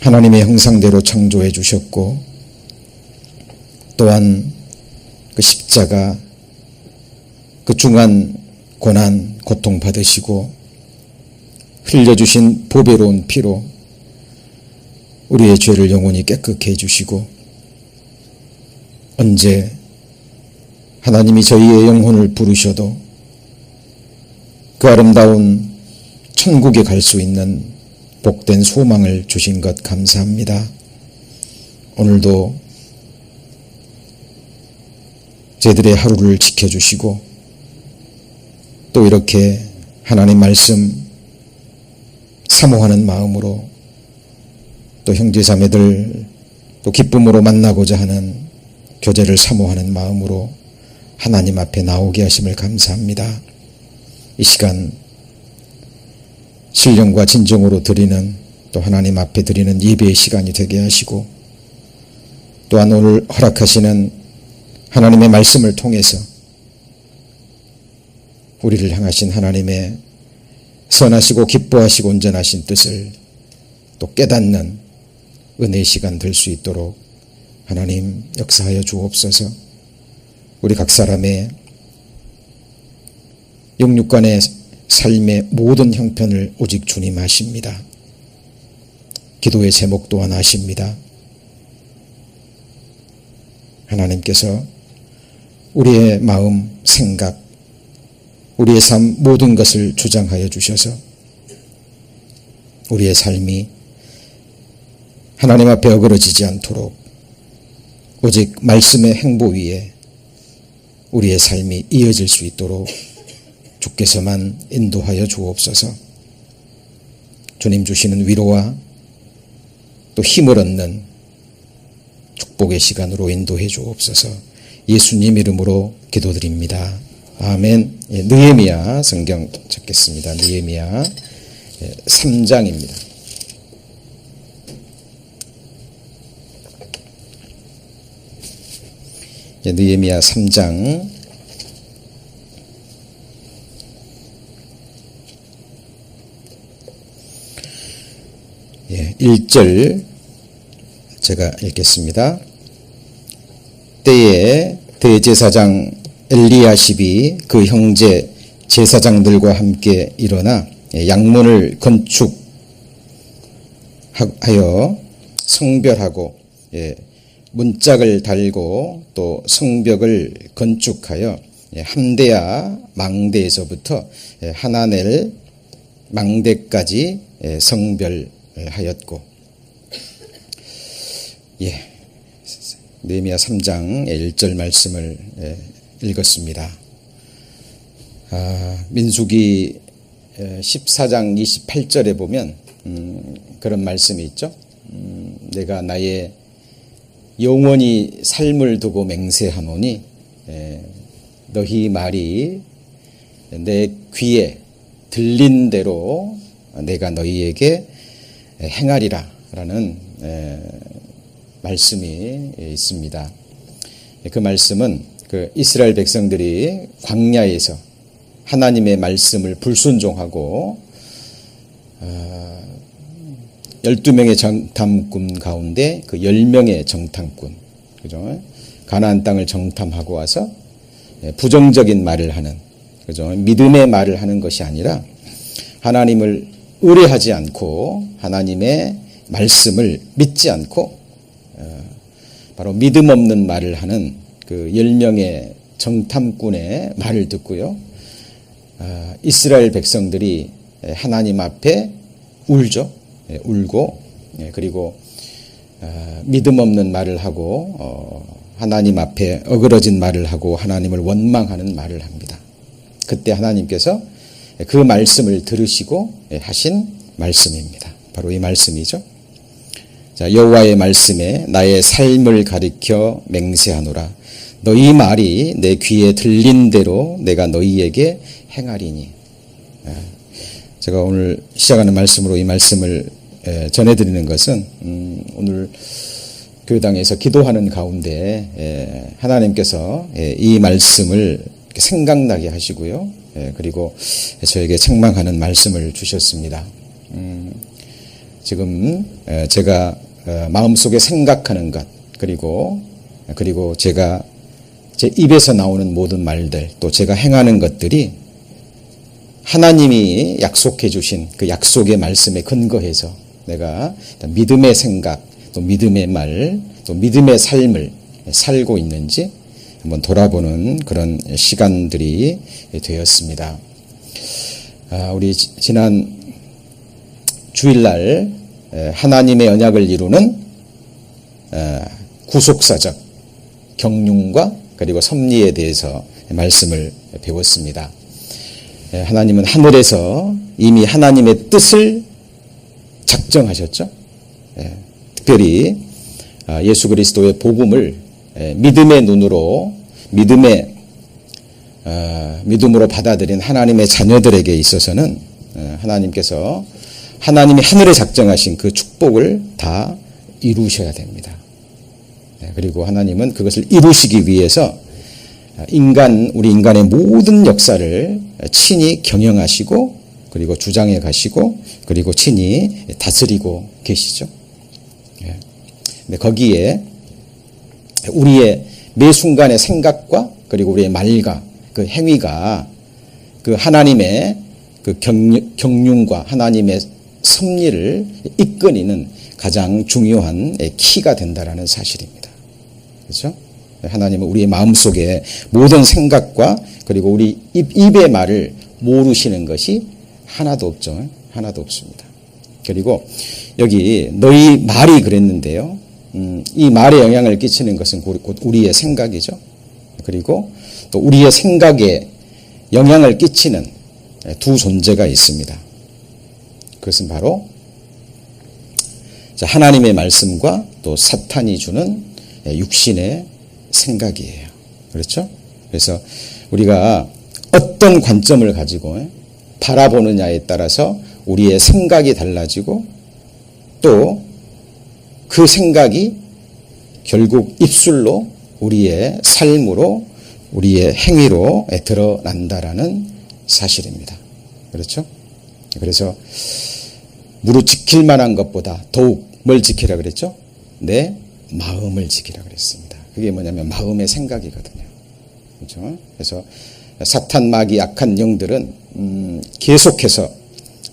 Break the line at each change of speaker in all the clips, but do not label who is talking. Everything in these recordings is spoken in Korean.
하나님의 형상대로 창조해 주셨고, 또한 그 십자가, 그 중한 고난, 고통 받으시고 흘려주신 보배로운 피로 우리의 죄를 영원히 깨끗게 해주시고, 언제 하나님이 저희의 영혼을 부르셔도 그 아름다운 천국에 갈 수 있는 복된 소망을 주신 것 감사합니다. 오늘도 저희들의 하루를 지켜주시고, 또 이렇게 하나님 말씀 사모하는 마음으로, 또 형제자매들 또 기쁨으로 만나고자 하는 교제를 사모하는 마음으로 하나님 앞에 나오게 하심을 감사합니다. 이 시간 신령과 진정으로 드리는, 또 하나님 앞에 드리는 예배의 시간이 되게 하시고, 또한 오늘 허락하시는 하나님의 말씀을 통해서 우리를 향하신 하나님의 선하시고 기뻐하시고 온전하신 뜻을 또 깨닫는 은혜의 시간 될 수 있도록 하나님 역사하여 주옵소서. 우리 각 사람의 영육간의 삶의 모든 형편을 오직 주님 아십니다. 기도의 제목 또한 아십니다. 하나님께서 우리의 마음, 생각, 우리의 삶 모든 것을 주장하여 주셔서 우리의 삶이 하나님 앞에 어그러지지 않도록 오직 말씀의 행보 위에 우리의 삶이 이어질 수 있도록 주께서만 인도하여 주옵소서. 주님 주시는 위로와 또 힘을 얻는 축복의 시간으로 인도해 주옵소서. 예수님 이름으로 기도드립니다. 아멘. 느헤미야 성경 찾겠습니다. 느헤미야 3장입니다. 느헤미야 3장 1절 제가 읽겠습니다. 때에 대제사장 엘리야십이 그 형제 제사장들과 함께 일어나 양문을 건축하여 성별하고 문짝을 달고 또 성벽을 건축하여 함대야 망대에서부터 하나넬 망대까지 성별하였고, 느헤미야 3장 1절 말씀을 읽었습니다. 민수기 14장 28절에 보면 그런 말씀이 있죠. 내가 나의 영원히 삶을 두고 맹세하노니 너희 말이 내 귀에 들린 대로 내가 너희에게 행하리라 라는 말씀이 있습니다. 그 말씀은 그 이스라엘 백성들이 광야에서 하나님의 말씀을 불순종하고 12명의 정탐꾼 가운데 그 10명의 정탐꾼, 그죠? 가나안 땅을 정탐하고 와서 부정적인 말을 하는, 그죠? 믿음의 말을 하는 것이 아니라 하나님을 의뢰하지 않고 하나님의 말씀을 믿지 않고 바로 믿음 없는 말을 하는 그 10명의 정탐꾼의 말을 듣고요. 이스라엘 백성들이 하나님 앞에 울죠. 울고, 그리고 믿음 없는 말을 하고 하나님 앞에 어그러진 말을 하고 하나님을 원망하는 말을 합니다. 그때 하나님께서 그 말씀을 들으시고 하신 말씀입니다. 바로 이 말씀이죠. 자, 여호와의 말씀에 나의 삶을 가리켜 맹세하노라. 너희 말이 내 귀에 들린 대로 내가 너희에게 행하리니. 제가 오늘 시작하는 말씀으로 이 말씀을 전해드리는 것은 오늘 교회당에서 기도하는 가운데 하나님께서 이 말씀을 생각나게 하시고요. 그리고 저에게 책망하는 말씀을 주셨습니다. 지금 제가 마음속에 생각하는 것, 그리고 제가 제 입에서 나오는 모든 말들, 또 제가 행하는 것들이 하나님이 약속해 주신 그 약속의 말씀에 근거해서 내가 믿음의 생각, 또 믿음의 말, 또 믿음의 삶을 살고 있는지 한번 돌아보는 그런 시간들이 되었습니다. 우리 지난 주일날 하나님의 언약을 이루는 구속사적 경륜과 그리고 섭리에 대해서 말씀을 배웠습니다. 하나님은 하늘에서 이미 하나님의 뜻을 작정하셨죠. 특별히 예수 그리스도의 복음을 믿음의 눈으로 믿음으로 받아들인 하나님의 자녀들에게 있어서는 하나님께서 하나님이 하늘에 작정하신 그 축복을 다 이루셔야 됩니다. 그리고 하나님은 그것을 이루시기 위해서 우리 인간의 모든 역사를 친히 경영하시고 그리고 주장해 가시고 그리고 친히 다스리고 계시죠. 근데 거기에 우리의 매 순간의 생각과 그리고 우리의 말과 그 행위가 그 하나님의 그 경륜과 하나님의 섭리를 이끌이는 가장 중요한 키가 된다라는 사실입니다. 그렇죠? 하나님은 우리의 마음속에 모든 생각과 그리고 우리 입의 말을 모르시는 것이 하나도 없죠. 하나도 없습니다. 그리고 여기 너희 말이 그랬는데요. 이 말에 영향을 끼치는 것은 곧 우리의 생각이죠. 그리고 또 우리의 생각에 영향을 끼치는 두 존재가 있습니다. 그것은 바로 하나님의 말씀과 또 사탄이 주는 육신의 생각이에요. 그렇죠? 그래서 우리가 어떤 관점을 가지고 바라보느냐에 따라서 우리의 생각이 달라지고 또 그 생각이 결국 입술로 우리의 삶으로 우리의 행위로 드러난다라는 사실입니다. 그렇죠? 그래서 무릇 지킬 만한 것보다 더욱 뭘 지키라 그랬죠? 내 마음을 지키라 그랬습니다. 그게 뭐냐면 마음의 생각이거든요. 그렇죠? 그래서 사탄 마귀 악한 영들은 계속해서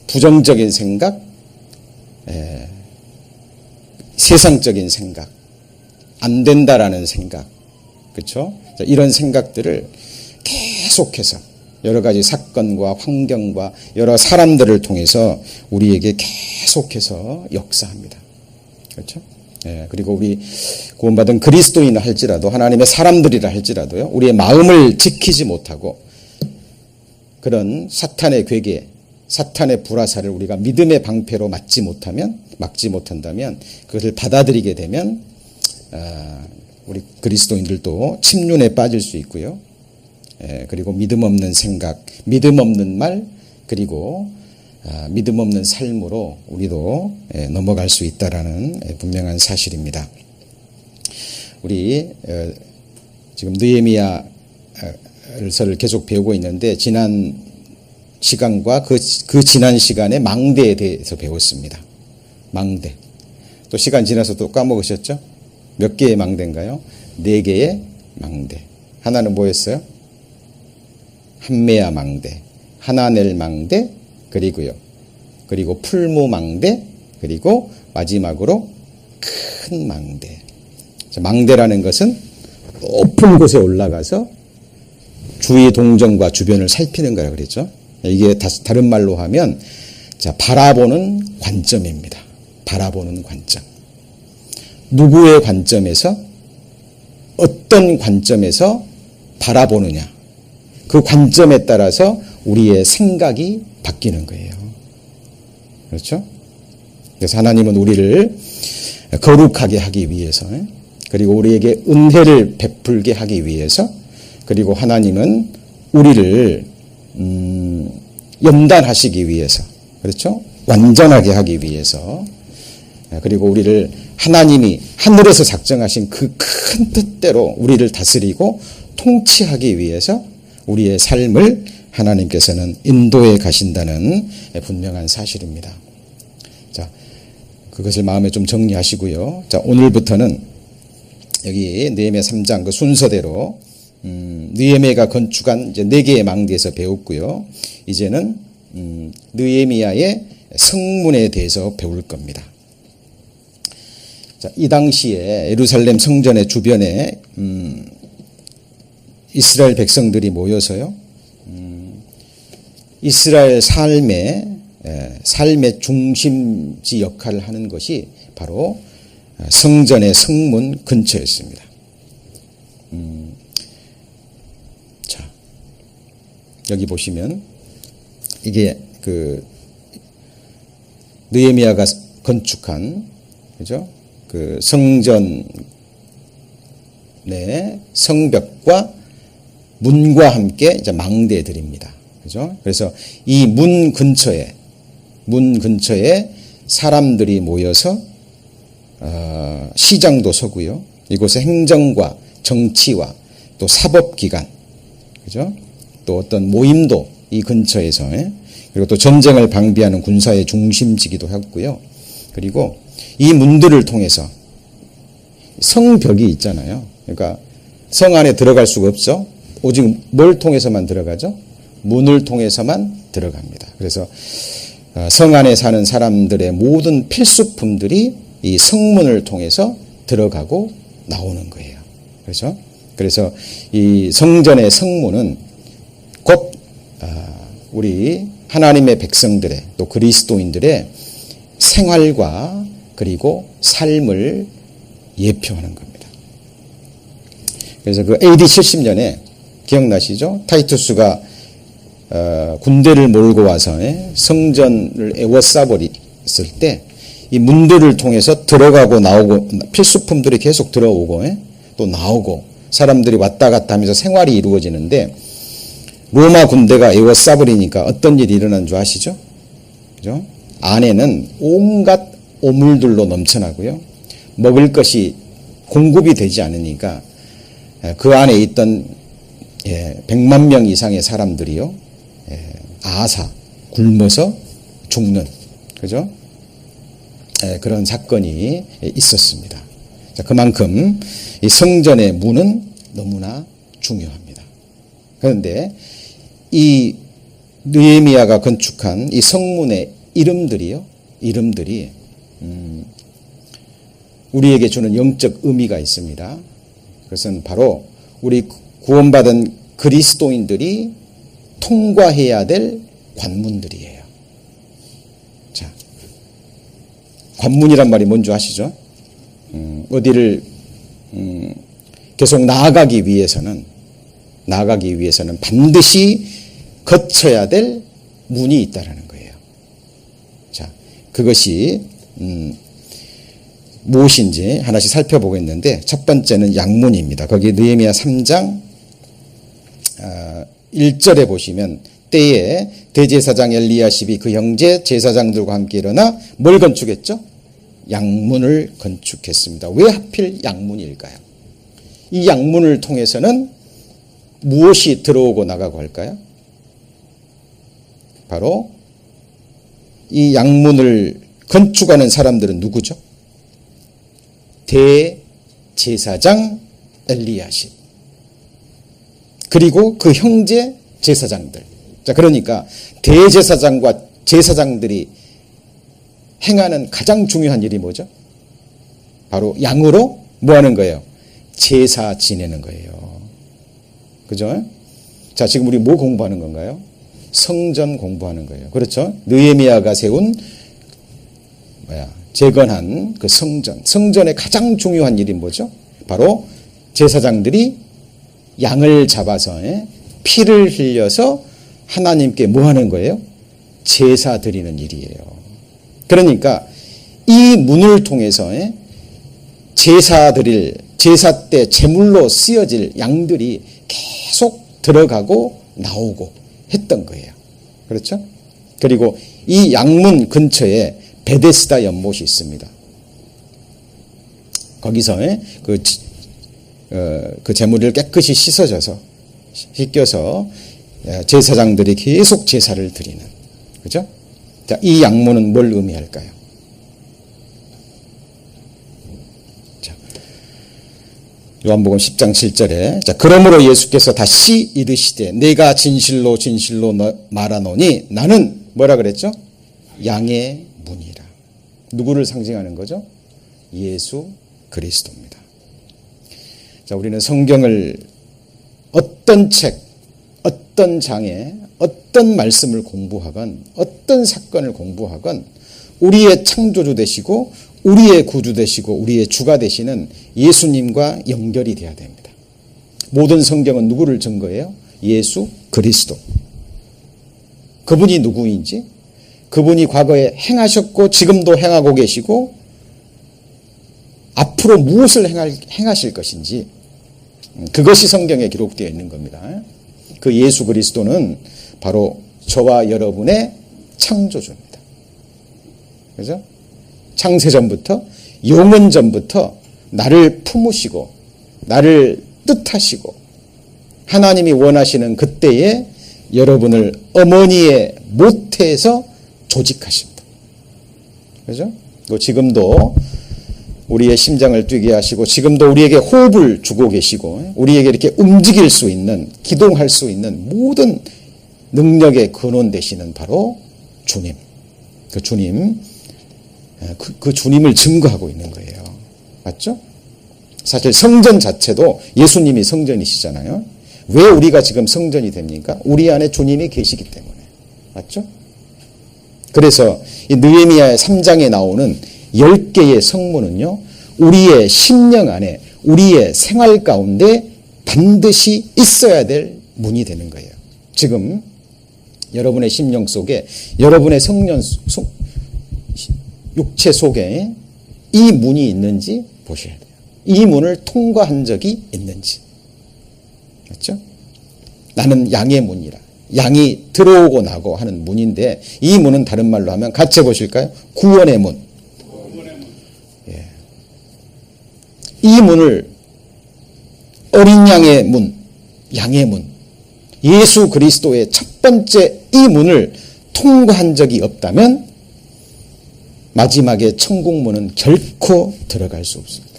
부정적인 생각, 세상적인 생각, 안 된다라는 생각, 그렇죠? 이런 생각들을 계속해서 여러 가지 사건과 환경과 여러 사람들을 통해서 우리에게 계속해서 역사합니다. 그렇죠? 그리고 우리 구원받은 그리스도인을 할지라도 하나님의 사람들이라 할지라도요, 우리의 마음을 지키지 못하고 그런 사탄의 괴계, 사탄의 불화살을 우리가 믿음의 방패로 막지 못한다면 그것을 받아들이게 되면 우리 그리스도인들도 침륜에 빠질 수 있고요. 그리고 믿음 없는 생각, 믿음 없는 말, 그리고 믿음 없는 삶으로 우리도 넘어갈 수 있다라는 분명한 사실입니다. 우리 지금 느헤미야서를 계속 배우고 있는데 지난 시간과 그 지난 시간에 망대에 대해서 배웠습니다. 망대. 또 시간 지나서 또 까먹으셨죠? 몇 개의 망대인가요? 4개의 망대. 하나는 뭐였어요? 한메아 망대, 하나넬 망대, 그리고 풀무 망대, 그리고 마지막으로 큰 망대. 망대라는 것은 높은 곳에 올라가서 주위 동정과 주변을 살피는 거라 그랬죠. 이게 다른 말로 하면 바라보는 관점입니다. 바라보는 관점. 누구의 관점에서 어떤 관점에서 바라보느냐. 그 관점에 따라서 우리의 생각이 바뀌는 거예요. 그렇죠? 그래서 하나님은 우리를 거룩하게 하기 위해서, 그리고 우리에게 은혜를 베풀게 하기 위해서, 그리고 하나님은 우리를 연단하시기 위해서, 그렇죠? 완전하게 하기 위해서, 그리고 우리를 하나님이 하늘에서 작정하신 그 큰 뜻대로 우리를 다스리고 통치하기 위해서 우리의 삶을 하나님께서는 인도해 가신다는 분명한 사실입니다. 자, 그것을 마음에 좀 정리하시고요. 자, 오늘부터는 여기 느헤미야 3장 그 순서대로 느헤미야가 건축한 이제 4개의 망대에서 배웠고요. 이제는 느헤미야의 성문에 대해서 배울 겁니다. 자, 이 당시에 예루살렘 성전의 주변에 이스라엘 백성들이 모여서요. 이스라엘 삶의 중심지 역할을 하는 것이 바로 성전의 성문 근처였습니다. 자, 여기 보시면 이게 그 느헤미야가 건축한 그죠? 그 성전 내 성벽과 문과 함께 이제 망대들입니다. 그죠? 그래서 이 문 근처에 사람들이 모여서 시장도 서고요. 이곳에 행정과 정치와 또 사법기관, 그죠? 또 어떤 모임도 이 근처에서, 그리고 또 전쟁을 방비하는 군사의 중심지기도 했고요. 그리고 이 문들을 통해서 성벽이 있잖아요. 그러니까 성 안에 들어갈 수가 없죠. 오직 뭘 통해서만 들어가죠? 문을 통해서만 들어갑니다. 그래서 성 안에 사는 사람들의 모든 필수품들이 이 성문을 통해서 들어가고 나오는 거예요. 그렇죠? 그래서 이 성전의 성문은 곧 우리 하나님의 백성들의 또 그리스도인들의 생활과 그리고 삶을 예표하는 겁니다. 그래서 그 AD 70년에 기억나시죠? 타이투스가 군대를 몰고 와서 성전을 에워싸버렸을 때 이 문들을 통해서 들어가고 나오고 필수품들이 계속 들어오고 또 나오고 사람들이 왔다 갔다 하면서 생활이 이루어지는데 로마 군대가 에워싸버리니까 어떤 일이 일어난 줄 아시죠? 그죠? 안에는 온갖 오물들로 넘쳐나고요. 먹을 것이 공급이 되지 않으니까 그 안에 있던 100만 명 이상의 사람들이요. 아사, 굶어서 죽는, 그죠? 그런 사건이 있었습니다. 자, 그만큼 이 성전의 문은 너무나 중요합니다. 그런데 이 느헤미야가 건축한 이 성문의 이름들이 우리에게 주는 영적 의미가 있습니다. 그것은 바로 우리 구원받은 그리스도인들이 통과해야 될 관문들이에요. 자, 관문이란 말이 뭔지 아시죠? 어디를 계속 나아가기 위해서는 반드시 거쳐야 될 문이 있다라는 거예요. 자, 그것이 무엇인지 하나씩 살펴보겠는데 첫 번째는 양문입니다. 거기 느헤미야 3장 1절에 보시면 때에 대제사장 엘리야십이 그 형제 제사장들과 함께 일어나 뭘 건축했죠? 양문을 건축했습니다. 왜 하필 양문일까요? 이 양문을 통해서는 무엇이 들어오고 나가고 할까요? 바로 이 양문을 건축하는 사람들은 누구죠? 대제사장 엘리야십 그리고 그 형제 제사장들. 자, 그러니까 대제사장과 제사장들이 행하는 가장 중요한 일이 뭐죠? 바로 양으로 뭐 하는 거예요? 제사 지내는 거예요. 그죠? 자, 지금 우리 뭐 공부하는 건가요? 성전 공부하는 거예요. 그렇죠? 느헤미야가 세운 재건한 그 성전의 가장 중요한 일이 뭐죠? 바로 제사장들이 양을 잡아서 피를 흘려서 하나님께 뭐 하는 거예요? 제사 드리는 일이에요. 그러니까 이 문을 통해서 제사 때 제물로 쓰여질 양들이 계속 들어가고 나오고 했던 거예요. 그렇죠? 그리고 이 양문 근처에 베데스다 연못이 있습니다. 거기서 그 제물을 깨끗이 씻겨서 제사장들이 계속 제사를 드리는, 그죠? 자, 이 양문은 뭘 의미할까요? 요한복음 10장 7절에 자, 그러므로 예수께서 다시 이르시되 내가 진실로 진실로 말하노니 나는 뭐라 그랬죠? 양의 문이라. 누구를 상징하는 거죠? 예수 그리스도입니다. 자, 우리는 성경을 어떤 책, 어떤 장에 어떤 말씀을 공부하건 어떤 사건을 공부하건 우리의 창조주 되시고 우리의 구주 되시고 우리의 주가 되시는 예수님과 연결이 돼야 됩니다. 모든 성경은 누구를 증거해요? 예수 그리스도. 그분이 누구인지, 그분이 과거에 행하셨고 지금도 행하고 계시고 앞으로 무엇을 행하실 것인지, 그것이 성경에 기록되어 있는 겁니다. 그 예수 그리스도는 바로 저와 여러분의 창조주입니다. 그죠? 창세전부터, 영원전부터 나를 품으시고 나를 뜻하시고 하나님이 원하시는 그때에 여러분을 어머니의 모태에서 조직하십니다. 그죠? 지금도 우리의 심장을 뛰게 하시고 지금도 우리에게 호흡을 주고 계시고 우리에게 이렇게 움직일 수 있는, 기동할 수 있는 모든 능력의 근원 되시는 바로 주님. 그 주님, 그 주님을 증거하고 있는 거예요. 맞죠? 사실 성전 자체도 예수님이 성전이시잖아요. 왜 우리가 지금 성전이 됩니까? 우리 안에 주님이 계시기 때문에. 맞죠? 그래서 이 느헤미야 3장에 나오는 10개의 성문은요, 우리의 심령 안에, 우리의 생활 가운데 반드시 있어야 될 문이 되는 거예요. 지금 여러분의 심령 속에, 여러분의 육체 속에 이 문이 있는지 보셔야 돼요. 이 문을 통과한 적이 있는지. 맞죠? 나는 양의 문이라. 양이 들어오고 나고 하는 문인데, 이 문은 다른 말로 하면 같이 해보실까요? 구원의 문. 예. 이 문을 어린 양의 문, 양의 문, 예수 그리스도의 첫 번째 이 문을 통과한 적이 없다면 마지막에 천국 문은 결코 들어갈 수 없습니다.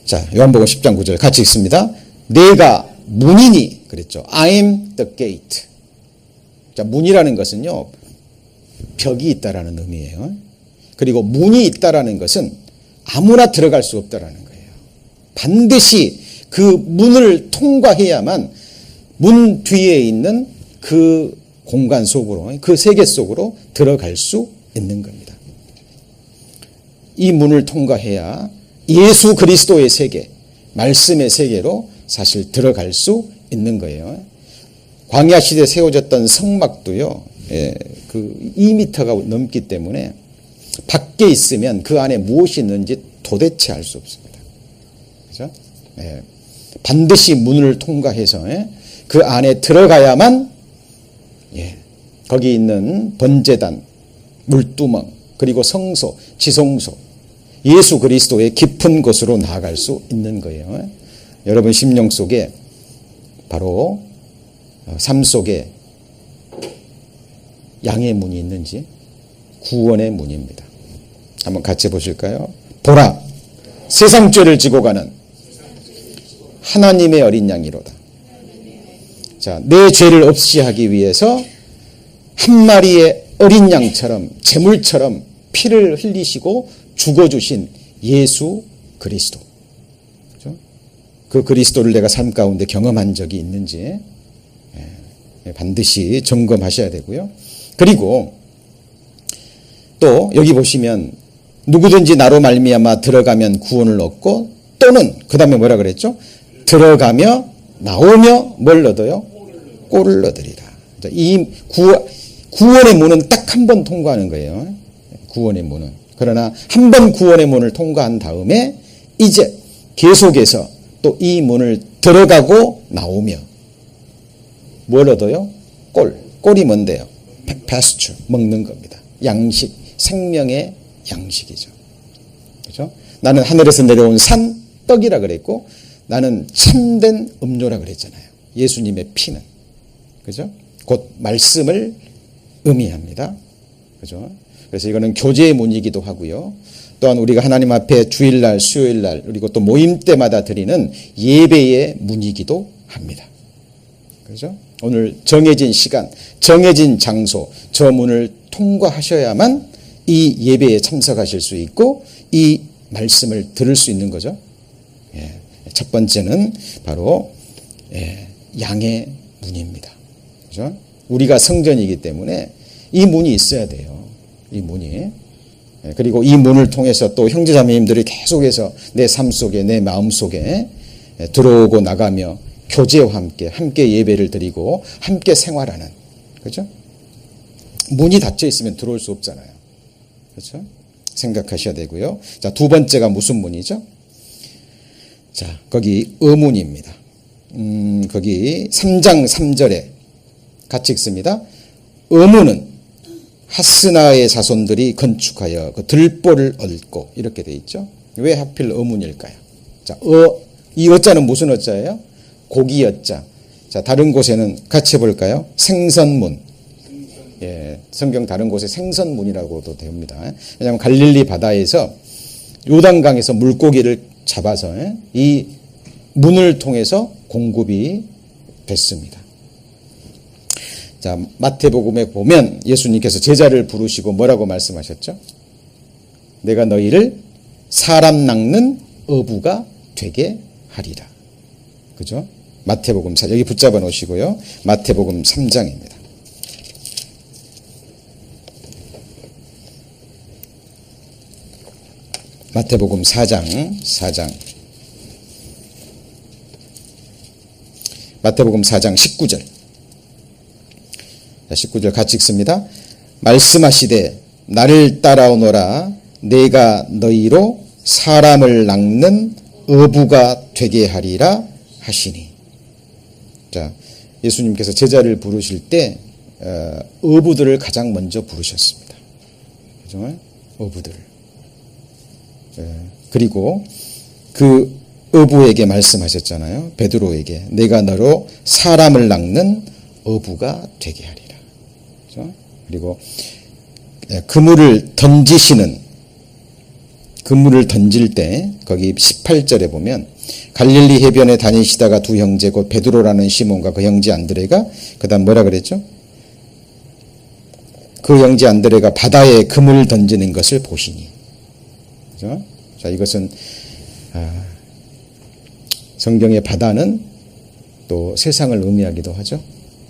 자, 요한복음 10장 9절 같이 읽습니다. 내가 문이니 그랬죠. I am the gate. 자, 문이라는 것은요, 벽이 있다라는 의미예요. 그리고 문이 있다라는 것은 아무나 들어갈 수 없다라는 거예요. 반드시 그 문을 통과해야만 문 뒤에 있는 그 공간 속으로, 그 세계 속으로 들어갈 수 있는 겁니다. 이 문을 통과해야 예수 그리스도의 세계, 말씀의 세계로 사실 들어갈 수 있는 거예요. 광야 시대에 세워졌던 성막도요, 그 2m가 넘기 때문에 밖에 있으면 그 안에 무엇이 있는지 도대체 알 수 없습니다. 그죠? 반드시 문을 통과해서 그 안에 들어가야만 거기 있는 번제단, 물두멍, 그리고 성소, 지성소, 예수 그리스도의 깊은 곳으로 나아갈 수 있는 거예요. 여러분 심령 속에 바로 삶 속에 양의 문이 있는지 구원의 문입니다. 한번 같이 보실까요? 보라, 세상 죄를 지고 가는 하나님의 어린 양이로다. 자, 내 죄를 없이 하기 위해서 한 마리의 어린 양처럼, 제물처럼 피를 흘리시고 죽어주신 예수 그리스도. 그렇죠? 그 그리스도를 내가 삶 가운데 경험한 적이 있는지 반드시 점검하셔야 되고요. 그리고 또 여기 보시면 누구든지 나로 말미암아 들어가면 구원을 얻고 또는 그 다음에 뭐라 그랬죠? 들어가며 나오며 뭘 얻어요? 꼴을 얻으리라. 이 구원의 문은 딱 한 번 통과하는 거예요. 구원의 문은. 그러나 한 번 구원의 문을 통과한 다음에 이제 계속해서 또 이 문을 들어가고 나오며 뭘 얻어요? 꼴이 뭔데요? 패스츄, 먹는 겁니다. 양식, 생명의 양식이죠. 그렇죠? 나는 하늘에서 내려온 산 떡이라 그랬고 나는 참된 음료라 그랬잖아요. 예수님의 피는. 그죠? 곧 말씀을 의미합니다. 그죠? 그래서 이거는 교제의 문이기도 하고요. 또한 우리가 하나님 앞에 주일날, 수요일날, 그리고 또 모임 때마다 드리는 예배의 문이기도 합니다. 그렇죠? 오늘 정해진 시간, 정해진 장소, 저 문을 통과하셔야만 이 예배에 참석하실 수 있고 이 말씀을 들을 수 있는 거죠. 첫 번째는 바로 양의 문입니다. 그렇죠? 우리가 성전이기 때문에 이 문이 있어야 돼요. 이 문이. 그리고 이 문을 통해서 또 형제자매님들이 계속해서 내 삶 속에, 내 마음 속에 들어오고 나가며 교제와 함께 예배를 드리고 함께 생활하는, 그렇죠? 문이 닫혀 있으면 들어올 수 없잖아요. 그렇죠? 생각하셔야 되고요. 자, 두 번째가 무슨 문이죠? 자, 거기 의문입니다. 거기 3장 3절에 같이 읽습니다. 의문은 하스나의 자손들이 건축하여 그 들보를 얹고, 이렇게 돼 있죠. 왜 하필 의문일까요? 자, 이 어자는 무슨 어자예요? 고기 어자. 자, 다른 곳에는 같이 해볼까요? 생선문. 성경 다른 곳에 생선문이라고도 됩니다. 왜냐하면 갈릴리 바다에서 요단강에서 물고기를 잡아서 이 문을 통해서 공급이 됐습니다. 자, 마태복음에 보면 예수님께서 제자를 부르시고 뭐라고 말씀하셨죠? 내가 너희를 사람 낚는 어부가 되게 하리라. 그죠? 마태복음 4장, 여기 붙잡아 놓으시고요. 마태복음 3장입니다. 마태복음 4장. 마태복음 4장 19절. 자, 19절 같이 읽습니다. 말씀하시되 나를 따라오너라. 내가 너희로 사람을 낚는 어부가 되게 하리라 하시니. 자, 예수님께서 제자를 부르실 때 어부들을 가장 먼저 부르셨습니다. 그죠? 어부들. 그리고 그 어부에게 말씀하셨잖아요. 베드로에게 내가 너로 사람을 낚는 어부가 되게 하리라. 그렇죠? 그리고 그물을 던질 때 거기 18절에 보면 갈릴리 해변에 다니시다가 두 형제 곧 베드로라는 시몬과 그 형제 안드레가, 그다음 뭐라 그랬죠? 그 형제 안드레가 바다에 그물을 던지는 것을 보시니. 그죠? 자, 이것은 성경의 바다는 또 세상을 의미하기도 하죠.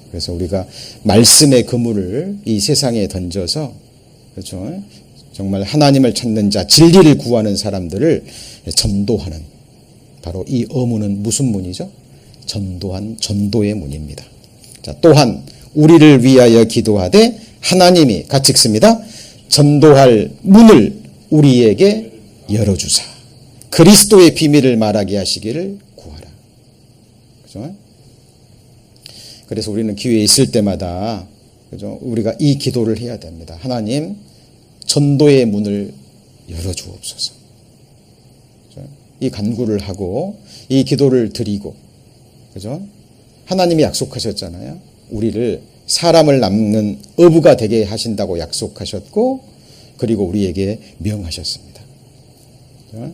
그래서 우리가 말씀의 그물을 이 세상에 던져서, 그렇죠? 정말 하나님을 찾는 자, 진리를 구하는 사람들을 전도하는, 바로 이 어문은 무슨 문이죠? 전도의 문입니다. 자, 또한 우리를 위하여 기도하되 하나님이, 같이 읽습니다. 전도할 문을 우리에게 열어주사 그리스도의 비밀을 말하게 하시기를 구하라. 그죠? 그래서 우리는 기회에 있을 때마다, 그죠? 우리가 이 기도를 해야 됩니다. 하나님, 전도의 문을 열어주옵소서. 그죠? 이 간구를 하고 이 기도를 드리고, 그죠? 하나님이 약속하셨잖아요. 우리를 사람을 낚는 어부가 되게 하신다고 약속하셨고, 그리고 우리에게 명하셨습니다. 그죠?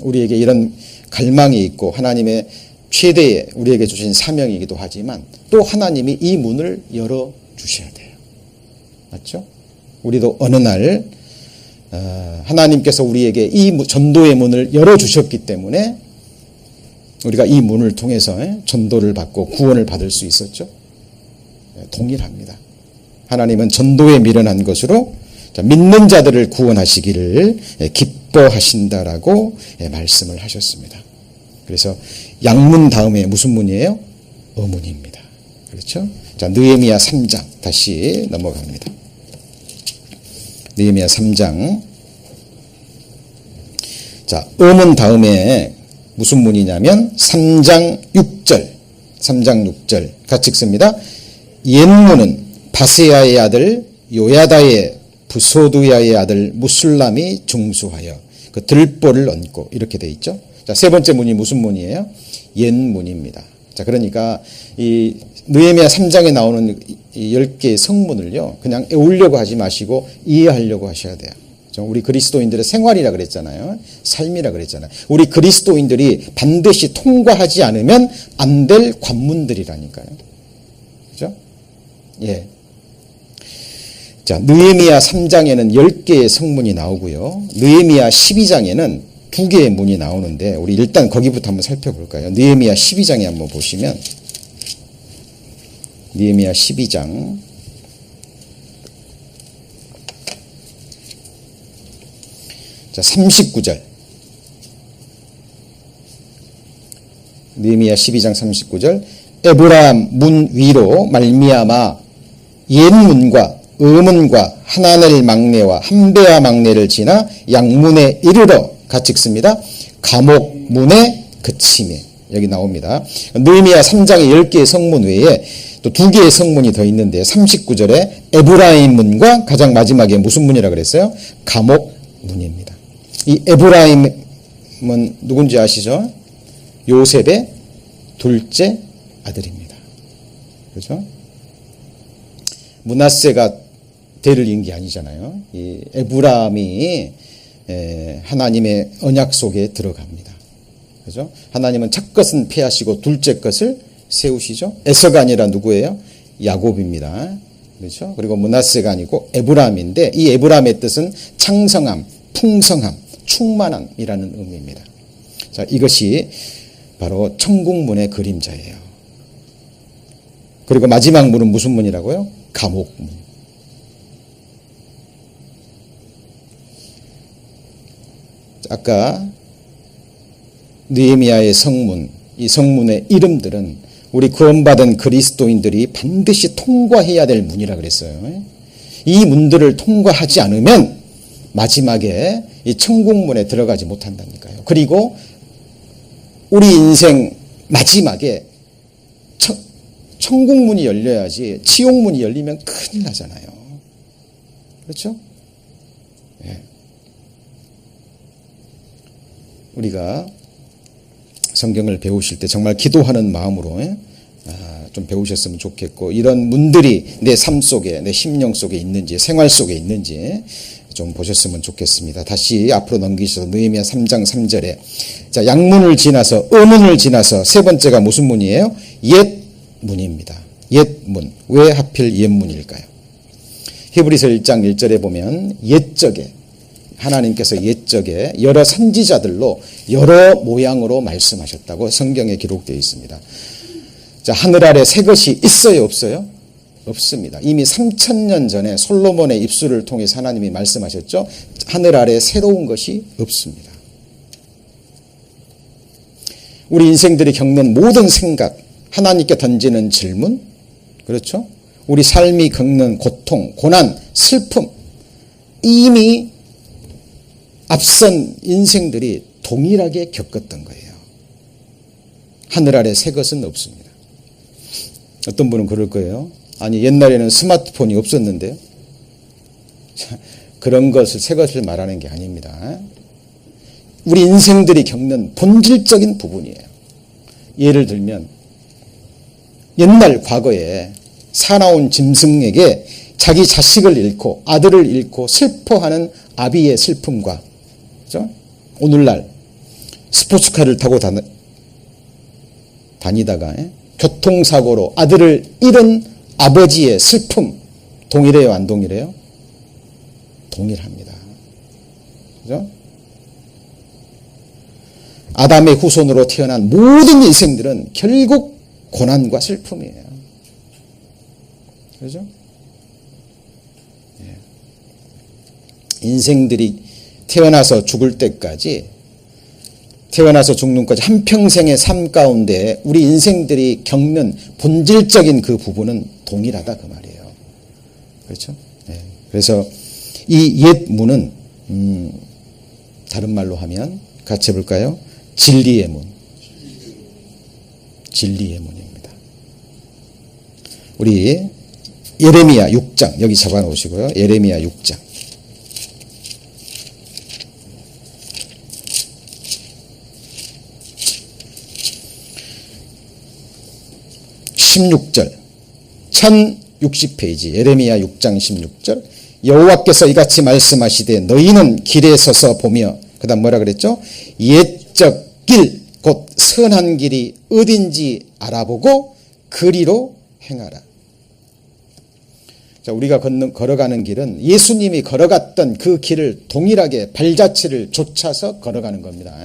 우리에게 이런 갈망이 있고 하나님의 최대의 우리에게 주신 사명이기도 하지만 또 하나님이 이 문을 열어주셔야 돼요. 맞죠? 우리도 어느 날 하나님께서 우리에게 이 전도의 문을 열어주셨기 때문에 우리가 이 문을 통해서 전도를 받고 구원을 받을 수 있었죠. 동일합니다. 하나님은 전도에 미련한 것으로 믿는 자들을 구원하시기를 기뻐하신다라고 말씀을 하셨습니다. 그래서 양문 다음에 무슨 문이에요? 어문입니다. 그렇죠? 자, 느헤미야 3장 다시 넘어갑니다. 느헤미야 3장. 자, 어문 다음에 무슨 문이냐면 3장 6절. 3장 6절 같이 읽습니다. 옛문은 바세야의 아들 요야다의 부소두야의 아들 무술람이 중수하여 그 들보를 얹고, 이렇게 돼 있죠. 자, 세 번째 문이 무슨 문이에요? 옛문입니다. 자, 그러니까 이 느헤미야 3장에 나오는 이 10개의 성문을요, 그냥 외우려고 하지 마시고 이해하려고 하셔야 돼요. 우리 그리스도인들의 생활이라 그랬잖아요. 삶이라 그랬잖아요. 우리 그리스도인들이 반드시 통과하지 않으면 안 될 관문들이라니까요. 그죠? 예. 자, 느헤미야 3장에는 10개의 성문이 나오고요. 느헤미야 12장에는 2개의 문이 나오는데, 우리 일단 거기부터 한번 살펴볼까요? 느헤미야 12장에 한번 보시면, 느헤미야 12장. 자, 39절. 느헤미야 12장 39절. 에브라임 문 위로 말미암아 옛 문과 의문과 하나넬 막내와 한베아 막내를 지나 양문에 이르러 같이 읽습니다. 감옥 문에 그치매. 여기 나옵니다. 느헤미야 3장의 10개의 성문 외에 또 2개의 성문이 더 있는데 39절에 에브라임 문과 가장 마지막에 무슨 문이라 그랬어요? 감옥 문입니다. 이 에브라임은 누군지 아시죠? 요셉의 둘째 아들입니다. 그렇죠? 므낫세가 대를 이은 게 아니잖아요. 이 에브라임이 하나님의 언약 속에 들어갑니다. 그렇죠? 하나님은 첫 것은 폐하시고 둘째 것을 세우시죠. 에서가 아니라 누구예요? 야곱입니다. 그렇죠? 그리고 므낫세가 아니고 에브라임인데, 이 에브라임의 뜻은 창성함, 풍성함, 충만함이라는 의미입니다. 자, 이것이 바로 천국문의 그림자예요. 그리고 마지막 문은 무슨 문이라고요? 감옥문. 아까 느헤미야의 성문, 이 성문의 이름들은 우리 구원받은 그리스도인들이 반드시 통과해야 될 문이라 그랬어요. 이 문들을 통과하지 않으면 마지막에 이 천국문에 들어가지 못한다니까요. 그리고 우리 인생 마지막에 천국문이 열려야지 지옥문이 열리면 큰일 나잖아요. 그렇죠? 예. 우리가 성경을 배우실 때 정말 기도하는 마음으로 좀 배우셨으면 좋겠고, 이런 문들이 내 삶 속에, 내 심령 속에 있는지, 생활 속에 있는지 좀 보셨으면 좋겠습니다. 다시 앞으로 넘기셔서 느헤미야 3장 3절에, 자, 양문을 지나서 의문을 지나서 세 번째가 무슨 문이에요? 옛 문입니다. 옛 문. 왜 하필 옛 문일까요? 히브리서 1장 1절에 보면 옛적에 하나님께서 옛적에 여러 선지자들로 여러 모양으로 말씀하셨다고 성경에 기록되어 있습니다. 자, 하늘 아래 새 것이 있어요, 없어요? 없습니다. 이미 3000년 전에 솔로몬의 입술을 통해서 하나님이 말씀하셨죠. 하늘 아래 새로운 것이 없습니다. 우리 인생들이 겪는 모든 생각, 하나님께 던지는 질문, 그렇죠? 우리 삶이 겪는 고통, 고난, 슬픔, 이미 앞선 인생들이 동일하게 겪었던 거예요. 하늘 아래 새 것은 없습니다. 어떤 분은 그럴 거예요. 아니, 옛날에는 스마트폰이 없었는데요. 그런 것을, 새 것을 말하는 게 아닙니다. 우리 인생들이 겪는 본질적인 부분이에요. 예를 들면 옛날 과거에 사나운 짐승에게 자기 자식을 잃고 아들을 잃고 슬퍼하는 아비의 슬픔과, 그렇죠? 오늘날 스포츠카를 타고 다니다가 교통사고로 아들을 잃은 아버지의 슬픔, 동일해요, 안 동일해요? 동일합니다. 그죠? 아담의 후손으로 태어난 모든 인생들은 결국 고난과 슬픔이에요. 그죠? 인생들이 태어나서 죽을 때까지, 태어나서 죽는까지 한평생의 삶 가운데 우리 인생들이 겪는 본질적인 그 부분은 동일하다, 그 말이에요. 그렇죠? 네. 그래서 이 옛 문은 다른 말로 하면 같이 해볼까요? 진리의 문. 진리의 문입니다. 우리 예레미야 6장 여기 잡아놓으시고요. 예레미야 6장. 16절 1060페이지 예레미야 6장 16절 여호와께서 이같이 말씀하시되 너희는 길에 서서 보며 그 다음 뭐라 그랬죠? 옛적 길 곧 선한 길이 어딘지 알아보고 그리로 행하라. 자, 우리가 걸어가는 길은 예수님이 걸어갔던 그 길을 동일하게 발자취를 좇아서 걸어가는 겁니다.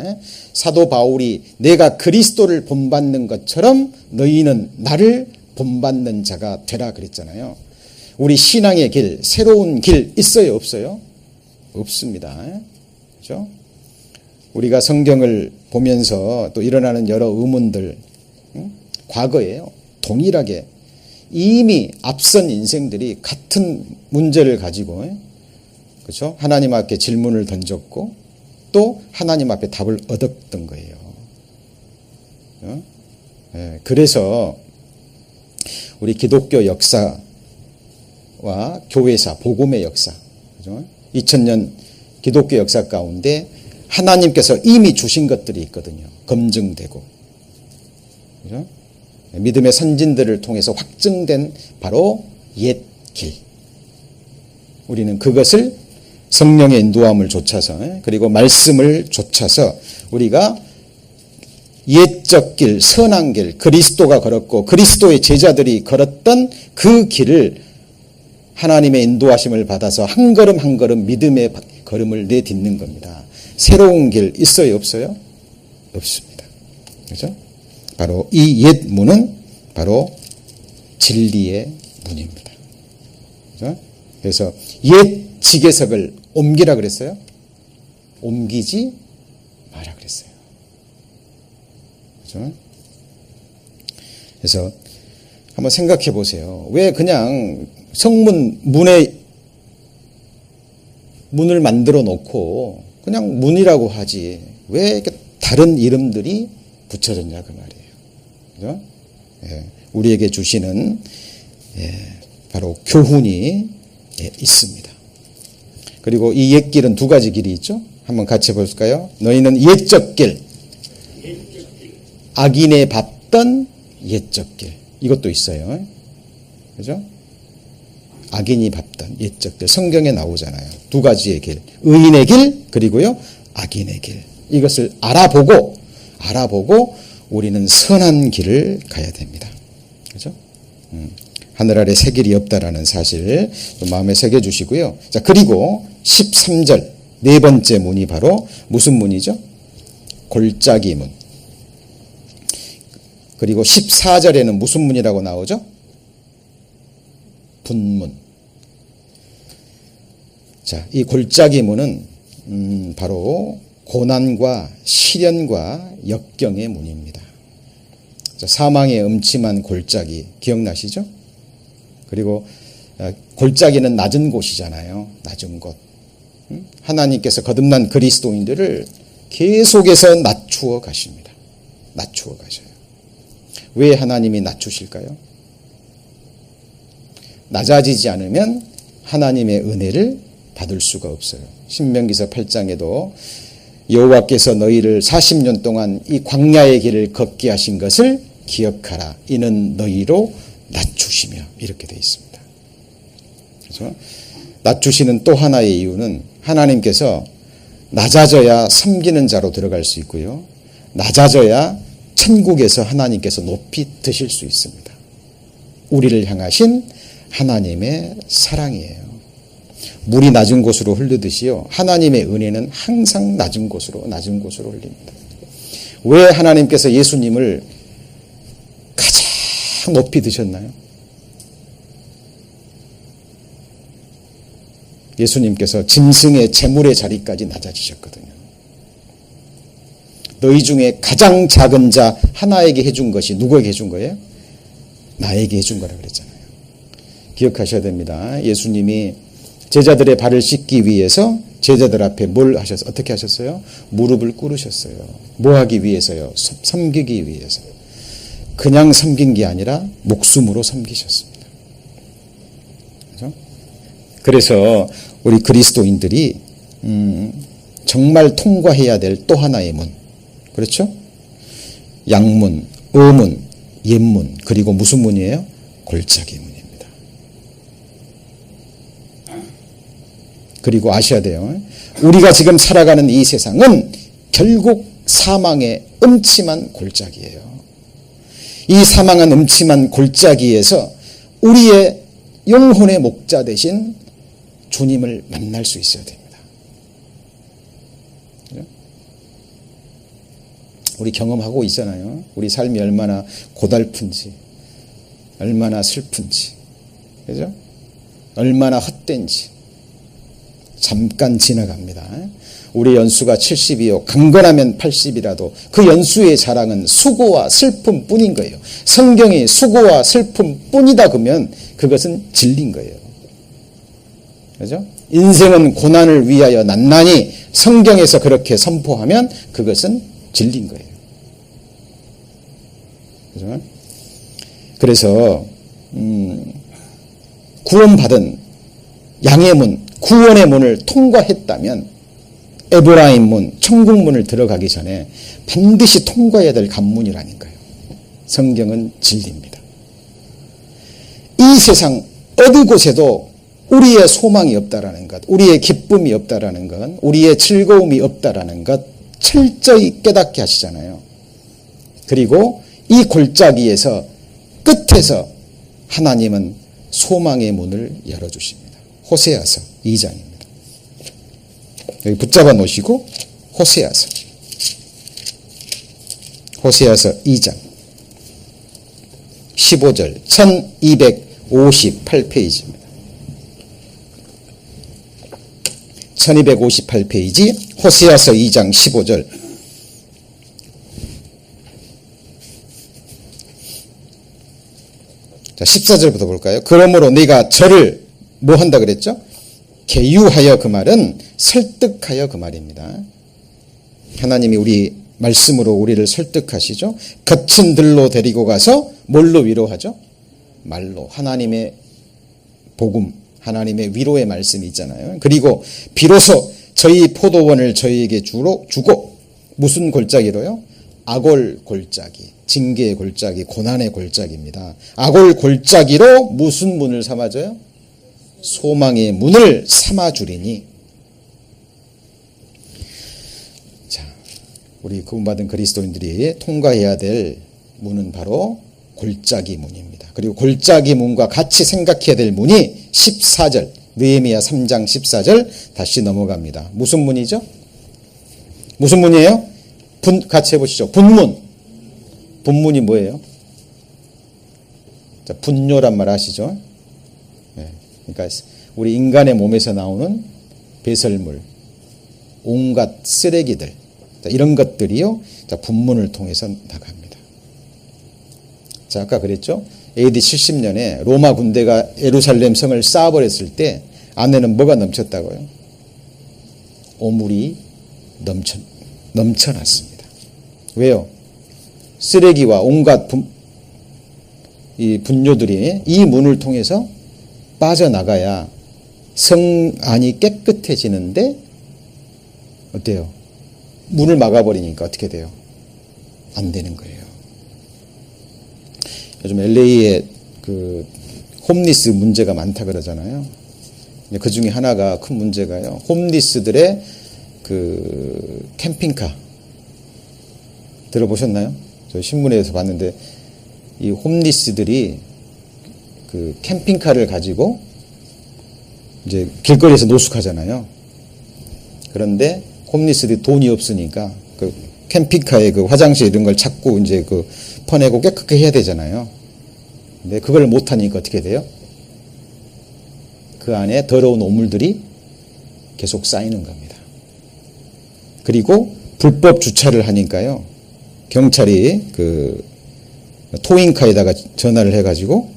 사도 바울이 내가 그리스도를 본받는 것처럼 너희는 나를 본받는 자가 되라 그랬잖아요. 우리 신앙의 길, 새로운 길 있어요, 없어요? 없습니다. 그렇죠? 우리가 성경을 보면서 또 일어나는 여러 의문들, 과거에요. 동일하게 이미 앞선 인생들이 같은 문제를 가지고, 그렇죠? 하나님 앞에 질문을 던졌고 또 하나님 앞에 답을 얻었던 거예요. 그래서 우리 기독교 역사와 교회사, 복음의 역사, 그렇죠? 2000년 기독교 역사 가운데 하나님께서 이미 주신 것들이 있거든요. 검증되고. 그렇죠? 믿음의 선진들을 통해서 확증된 바로 옛 길. 우리는 그것을 성령의 인도함을 좇아서 그리고 말씀을 좇아서 우리가 옛적 길, 선한 길, 그리스도가 걸었고 그리스도의 제자들이 걸었던 그 길을 하나님의 인도하심을 받아서 한 걸음 한 걸음 믿음의 걸음을 내딛는 겁니다. 새로운 길 있어요, 없어요? 없습니다. 그렇죠? 바로 이 옛 문은 바로 진리의 문입니다. 그렇죠? 그래서 옛 지계석을 옮기라 그랬어요? 옮기지 마라 그랬어요. 그렇죠? 그래서 한번 생각해 보세요. 왜 그냥 성문 문을 만들어 놓고 그냥 문이라고 하지 왜 다른 이름들이 붙여졌냐 그 말이에요. 그죠? 예, 우리에게 주시는 바로 교훈이 있습니다. 그리고 이 옛길은 두 가지 길이 있죠. 한번 같이 볼까요? 너희는 옛적 길, 악인의 밟던 옛적 길, 이것도 있어요. 그죠? 악인이 밟던 옛적 길, 성경에 나오잖아요. 두 가지의 길, 의인의 길 그리고요 악인의 길. 이것을 알아보고 우리는 선한 길을 가야 됩니다. 그렇죠? 하늘 아래 새 길이 없다라는 사실 마음에 새겨 주시고요. 자, 그리고 13절 네 번째 문이 바로 무슨 문이죠? 골짜기 문. 그리고 14절에는 무슨 문이라고 나오죠? 분문. 자, 이 골짜기 문은 바로 고난과 시련과 역경의 문입니다. 자, 사망의 음침한 골짜기 기억나시죠? 그리고 골짜기는 낮은 곳이잖아요. 낮은 곳. 하나님께서 거듭난 그리스도인들을 계속해서 낮추어 가십니다. 낮추어 가셔요. 왜 하나님이 낮추실까요? 낮아지지 않으면 하나님의 은혜를 받을 수가 없어요. 신명기서 8장에도 여호와께서 너희를 40년 동안 이 광야의 길을 걷게 하신 것을 기억하라. 이는 너희로 낮추시며 이렇게 되어 있습니다. 그래서 낮추시는 또 하나의 이유는 하나님께서 낮아져야 섬기는 자로 들어갈 수 있고요. 낮아져야 천국에서 하나님께서 높이 드실 수 있습니다. 우리를 향하신 하나님의 사랑이에요. 물이 낮은 곳으로 흐르듯이요. 하나님의 은혜는 항상 낮은 곳으로 흘립니다. 왜 하나님께서 예수님을 가장 높이 드셨나요? 예수님께서 짐승의 제물의 자리까지 낮아지셨거든요. 너희 중에 가장 작은 자 하나에게 해준 것이 누구에게 해준 거예요? 나에게 해준 거라고 그랬잖아요. 기억하셔야 됩니다. 예수님이 제자들의 발을 씻기 위해서 제자들 앞에 뭘 하셨어요? 어떻게 하셨어요? 무릎을 꿇으셨어요. 뭐 하기 위해서요? 섬기기 위해서. 그냥 섬긴 게 아니라 목숨으로 섬기셨습니다. 그렇죠? 그래서 우리 그리스도인들이 정말 통과해야 될 또 하나의 문. 그렇죠? 양문, 의문, 옛문, 그리고 무슨 문이에요? 골짜기 문입니다. 그리고 아셔야 돼요. 우리가 지금 살아가는 이 세상은 결국 사망의 음침한 골짜기예요. 이 사망한 음침한 골짜기에서 우리의 영혼의 목자 되신 주님을 만날 수 있어야 됩니다. 우리 경험하고 있잖아요. 우리 삶이 얼마나 고달픈지, 얼마나 슬픈지, 그죠? 얼마나 헛된지 잠깐 지나갑니다. 우리 연수가 70이요 강건하면 80이라도 그 연수의 자랑은 수고와 슬픔 뿐인 거예요. 성경이 수고와 슬픔 뿐이다 그러면 그것은 진리인 거예요. 그죠? 인생은 고난을 위하여 난나니 성경에서 그렇게 선포하면 그것은 진리인 거예요. 그죠? 그래서 구원받은 양의 문, 구원의 문을 통과했다면 에브라임 문, 천국 문을 들어가기 전에 반드시 통과해야 될 관문이라는 거예요. 성경은 진리입니다. 이 세상 어느 곳에도 우리의 소망이 없다라는 것, 우리의 기쁨이 없다라는 것, 우리의 즐거움이 없다라는 것 철저히 깨닫게 하시잖아요. 그리고 이 골짜기에서 끝에서 하나님은 소망의 문을 열어주십니다. 호세아서 2장입니다. 여기 붙잡아 놓으시고 호세아서 2장 15절 1258페이지입니다. 1258페이지 호세아서 2장 15절 자 14절부터 볼까요? 그러므로 네가 저를 뭐 한다 그랬죠? 계유하여 그 말은 설득하여 그 말입니다. 하나님이 우리 말씀으로 우리를 설득하시죠. 거친 들로 데리고 가서 뭘로 위로하죠? 말로. 하나님의 복음, 하나님의 위로의 말씀이 있잖아요. 그리고 비로소 저희 포도원을 저희에게 주고 무슨 골짜기로요? 악올 골짜기, 징계의 골짜기, 고난의 골짜기입니다. 악올 골짜기로 무슨 문을 삼아줘요? 소망의 문을 삼아주리니. 자, 우리 구원받은 그리스도인들이 통과해야 될 문은 바로 골짜기 문입니다. 그리고 골짜기 문과 같이 생각해야 될 문이 14절, 느헤미야 3장 14절 다시 넘어갑니다. 무슨 문이죠? 무슨 문이에요? 같이 해보시죠. 분문. 분문이 뭐예요? 자, 분뇨란 말 아시죠? 네. 그러니까 우리 인간의 몸에서 나오는 배설물, 온갖 쓰레기들, 이런 것들이요, 자, 분문을 통해서 나갑니다. 자, 아까 그랬죠? AD 70년에 로마 군대가 예루살렘 성을 쌓아버렸을 때 안에는 뭐가 넘쳤다고요? 오물이 넘쳐났습니다. 왜요? 쓰레기와 온갖 이 분뇨들이 이 문을 통해서 빠져나가야 성 안이 깨끗해지는데 어때요? 문을 막아버리니까 어떻게 돼요? 안 되는 거예요. 요즘 LA에 그 홈리스 문제가 많다 그러잖아요. 그 중에 하나가 큰 문제가요. 홈리스들의 그 캠핑카 들어보셨나요? 저 신문에서 봤는데 이 홈리스들이 그 캠핑카를 가지고 이제 길거리에서 노숙하잖아요. 그런데 홈리스들이 돈이 없으니까 그 캠핑카에 그 화장실 이런 걸 찾고 이제 그 퍼내고 깨끗하게 해야 되잖아요. 근데 그걸 못하니까 어떻게 돼요? 그 안에 더러운 오물들이 계속 쌓이는 겁니다. 그리고 불법 주차를 하니까요. 경찰이 그 토잉카에다가 전화를 해가지고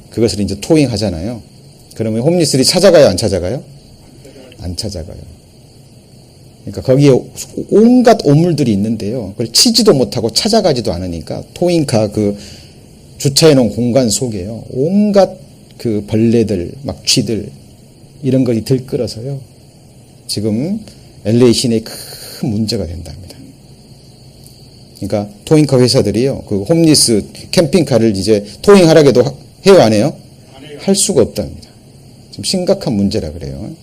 그것을 이제 토잉 하잖아요. 그러면 홈리스들이 찾아가요, 안 찾아가요? 안 찾아가요. 그러니까 거기에 온갖 오물들이 있는데요. 그걸 치지도 못하고 찾아가지도 않으니까 토잉카 그 주차해 놓은 공간 속에요. 온갖 그 벌레들, 막 쥐들 이런 것이 들끓어서요. 지금 LA 시내에 큰 문제가 된답니다. 그러니까 토잉카 회사들이요, 그 홈리스 캠핑카를 이제 토잉하라고 해도 해요, 안 해요? 할 수가 없답니다. 좀 심각한 문제라 그래요.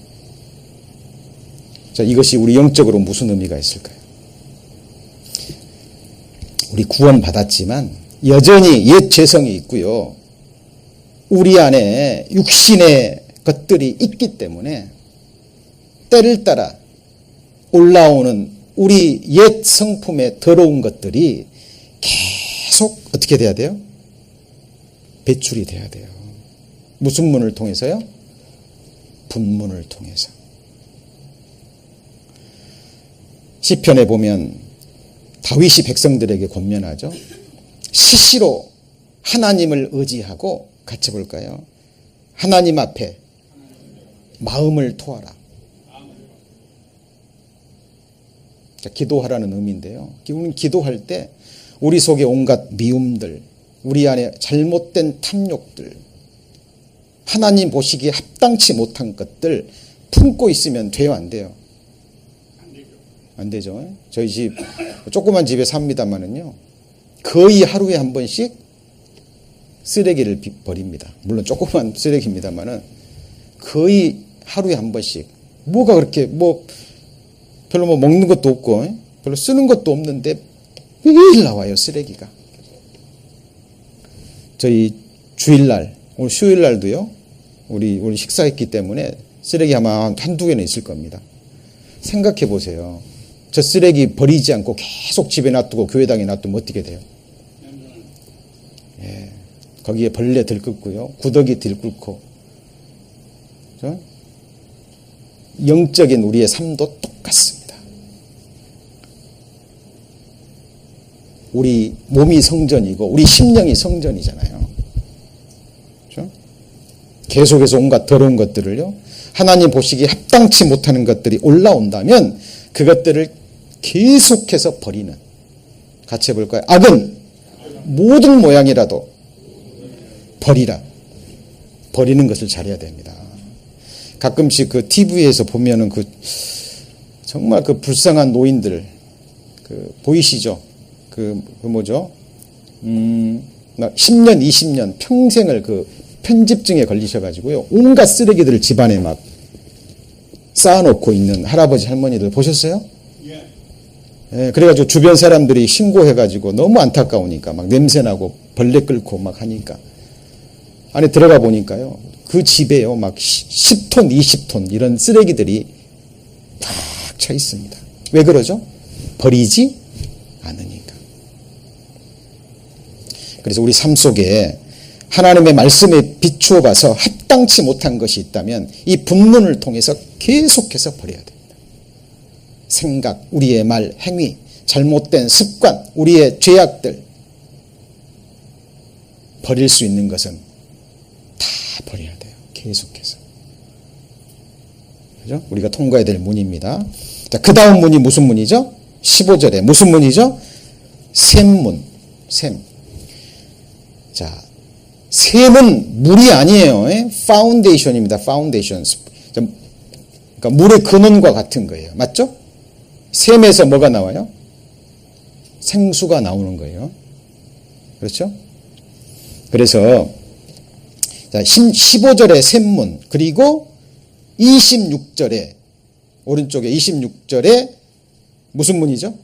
자, 이것이 우리 영적으로 무슨 의미가 있을까요? 우리 구원받았지만 여전히 옛 죄성이 있고요. 우리 안에 육신의 것들이 있기 때문에 때를 따라 올라오는 우리 옛 성품의 더러운 것들이 계속 어떻게 돼야 돼요? 배출이 돼야 돼요. 무슨 문을 통해서요? 분문을 통해서. 시편에 보면 다윗이 백성들에게 권면하죠. 시시로 하나님을 의지하고 같이 볼까요? 하나님 앞에 마음을 토하라. 자, 기도하라는 의미인데요. 우리는 기도할 때 우리 속에 온갖 미움들, 우리 안에 잘못된 탐욕들, 하나님 보시기에 합당치 못한 것들 품고 있으면 돼요, 안 돼요? 안 되죠. 저희 집 조그만 집에 삽니다만은요, 거의 하루에 한 번씩 쓰레기를 버립니다. 물론 조그만 쓰레기입니다만은 거의 하루에 한 번씩. 뭐가 그렇게 별로 먹는 것도 없고 별로 쓰는 것도 없는데 매일 나와요, 쓰레기가. 저희 주일날, 오늘 수요일날도요, 우리 식사했기 때문에 쓰레기 아마 한두 개는 있을 겁니다. 생각해 보세요. 저 쓰레기 버리지 않고 계속 집에 놔두고 교회당에 놔두면 어떻게 돼요? 예, 거기에 벌레 들끓고요, 구더기 들끓고, 그렇죠? 영적인 우리의 삶도 똑같습니다. 우리 몸이 성전이고 우리 심령이 성전이잖아요. 그렇죠? 계속해서 온갖 더러운 것들을요, 하나님 보시기에 합당치 못하는 것들이 올라온다면 그것들을 계속해서 버리는, 같이 해볼까요? 악은 모든 모양이라도 버리라. 버리는 것을 잘해야 됩니다. 가끔씩 그 TV에서 보면은 정말 그 불쌍한 노인들, 보이시죠? 뭐죠? 10년, 20년 평생을 편집증에 걸리셔가지고요, 온갖 쓰레기들을 집안에 막 쌓아놓고 있는 할아버지, 할머니들 보셨어요? 예, 그래가지고 주변 사람들이 신고해가지고 너무 안타까우니까 막 냄새나고 벌레 끓고 막 하니까 안에 들어가 보니까요, 그 집에요, 막 10톤, 20톤 이런 쓰레기들이 탁 차 있습니다. 왜 그러죠? 버리지 않으니까. 그래서 우리 삶 속에 하나님의 말씀에 비추어 봐서 합당치 못한 것이 있다면 이 분문을 통해서 계속해서 버려야 됩니다. 생각, 우리의 말, 행위, 잘못된 습관, 우리의 죄악들, 버릴 수 있는 것은 다 버려야 돼요. 계속해서. 그죠? 우리가 통과해야 될 문입니다. 자, 그 다음 문이 무슨 문이죠? 15절에 무슨 문이죠? 샘문. 샘. 자, 샘은 물이 아니에요. 파운데이션입니다. 파운데이션. 그러니까 물의 근원과 같은 거예요. 맞죠? 샘에서 뭐가 나와요? 생수가 나오는 거예요. 그렇죠? 그래서 15절에 샘문, 그리고 26절에 오른쪽에 26절에 무슨 문이죠?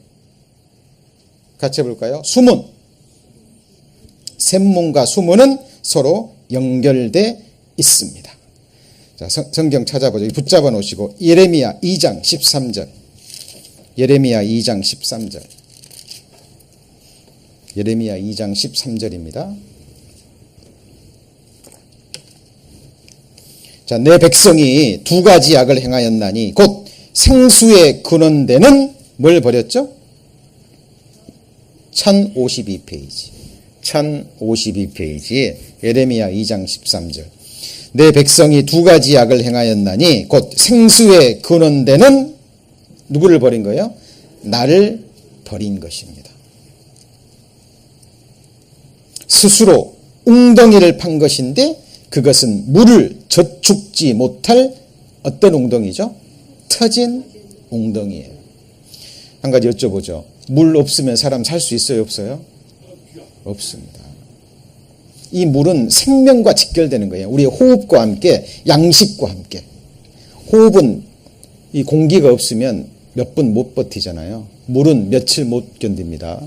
같이 해볼까요? 수문. 샘문과 수문은 서로 연결되어 있습니다. 자, 성경 찾아보죠. 붙잡아 놓으시고 예레미야 2장 13절. 예레미야 2장 13절. 예레미야 2장 13절입니다. 자, 내 백성이 두 가지 악을 행하였나니 곧 생수의 근원되는 뭘 버렸죠? 1052페이지. 1052페이지에 예레미야 2장 13절. 내 백성이 두 가지 악을 행하였나니 곧 생수의 근원되는 누구를 버린 거예요? 나를 버린 것입니다. 스스로 웅덩이를 판 것인데 그것은 물을 저축지 못할 어떤 웅덩이죠? 터진 웅덩이에요. 한 가지 여쭤보죠. 물 없으면 사람 살 수 있어요, 없어요? 없습니다. 이 물은 생명과 직결되는 거예요. 우리의 호흡과 함께, 양식과 함께. 호흡은 이 공기가 없으면 몇 분 못 버티잖아요. 물은 며칠 못 견딥니다.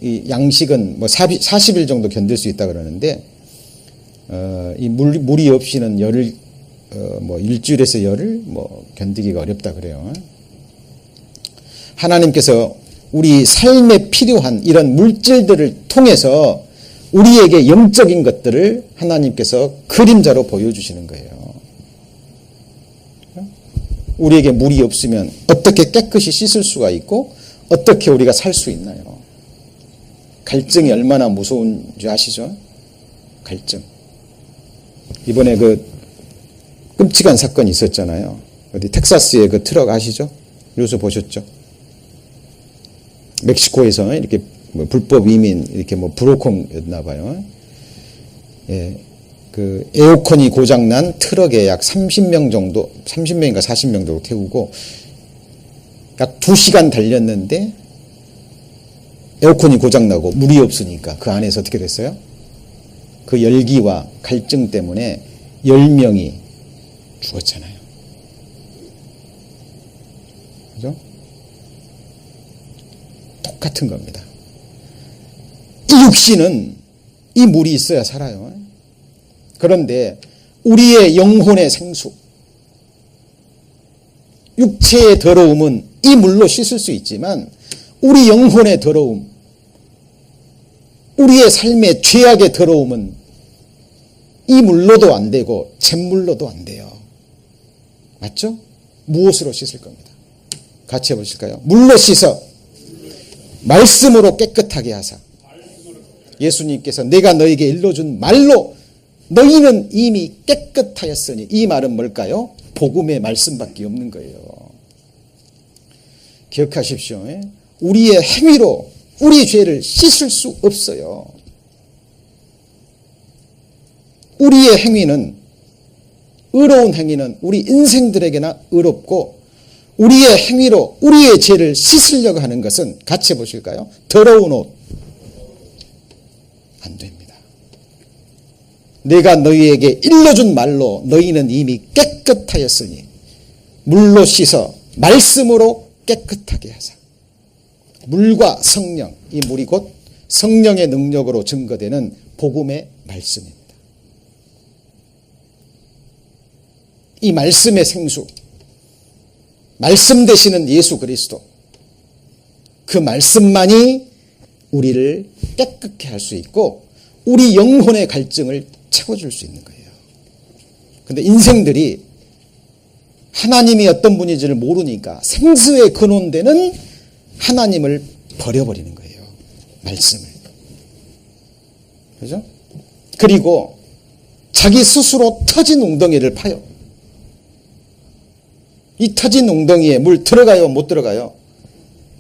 이 양식은 뭐 40일 정도 견딜 수 있다 그러는데, 이 물이 없이는 열을, 뭐 일주일에서 열을 뭐 견디기가 어렵다 그래요. 하나님께서 우리 삶에 필요한 이런 물질들을 통해서 우리에게 영적인 것들을 하나님께서 그림자로 보여주시는 거예요. 우리에게 물이 없으면 어떻게 깨끗이 씻을 수가 있고 어떻게 우리가 살 수 있나요? 갈증이 얼마나 무서운지 아시죠? 갈증. 이번에 그 끔찍한 사건이 있었잖아요. 어디 텍사스의 그 트럭 아시죠? 뉴스 보셨죠? 멕시코에서 이렇게 뭐 불법 이민 이렇게 뭐 브로콩이었나 봐요. 예, 그 에어컨이 고장난 트럭에 약 30명 정도, 30명인가 40명 정도 태우고 약 2시간 달렸는데 에어컨이 고장나고 물이 없으니까 그 안에서 어떻게 됐어요? 그 열기와 갈증 때문에 10명이 죽었잖아요. 그죠? 똑같은 겁니다. 이 육신은 이 물이 있어야 살아요. 그런데 우리의 영혼의 생수, 육체의 더러움은 이 물로 씻을 수 있지만 우리 영혼의 더러움, 우리의 삶의 죄악의 더러움은 이 물로도 안 되고 잿물로도 안 돼요. 맞죠? 무엇으로 씻을 겁니다. 같이 해보실까요? 물로 씻어 말씀으로 깨끗하게 하사. 예수님께서 내가 너에게 일러준 말로 너희는 이미 깨끗하였으니, 이 말은 뭘까요? 복음의 말씀밖에 없는 거예요. 기억하십시오. 우리의 행위로 우리 죄를 씻을 수 없어요. 우리의 행위는, 의로운 행위는 우리 인생들에게나 의롭고, 우리의 행위로 우리의 죄를 씻으려고 하는 것은, 같이 해보실까요? 더러운 옷, 안 됩니다. 내가 너희에게 일러준 말로 너희는 이미 깨끗하였으니 물로 씻어 말씀으로 깨끗하게 하사. 물과 성령, 이 물이 곧 성령의 능력으로 증거되는 복음의 말씀입니다. 이 말씀의 생수, 말씀 되시는 예수 그리스도, 그 말씀만이 우리를 깨끗게 할 수 있고 우리 영혼의 갈증을 채워줄 수 있는 거예요. 그런데 인생들이 하나님이 어떤 분인지를 모르니까 생수의 근원되는 하나님을 버려버리는 거예요. 말씀을. 그죠? 그리고 자기 스스로 터진 웅덩이를 파요. 이 터진 웅덩이에 물 들어가요? 못 들어가요?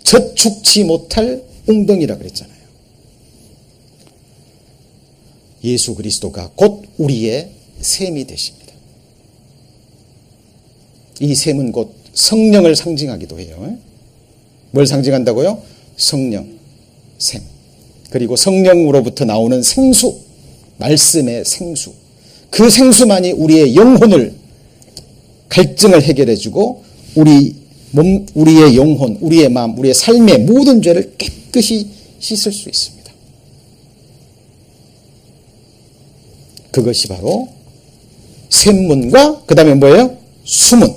저축치 못할 웅덩이라 그랬잖아요. 예수 그리스도가 곧 우리의 샘이 되십니다. 이 샘은 곧 성령을 상징하기도 해요. 뭘 상징한다고요? 성령, 샘. 그리고 성령으로부터 나오는 생수, 말씀의 생수. 그 생수만이 우리의 영혼을, 갈증을 해결해주고 우리 몸, 우리의 영혼, 우리의 마음, 우리의 삶의 모든 죄를 깨끗이 씻을 수 있습니다. 그것이 바로 샘문과 그 다음에 뭐예요? 수문.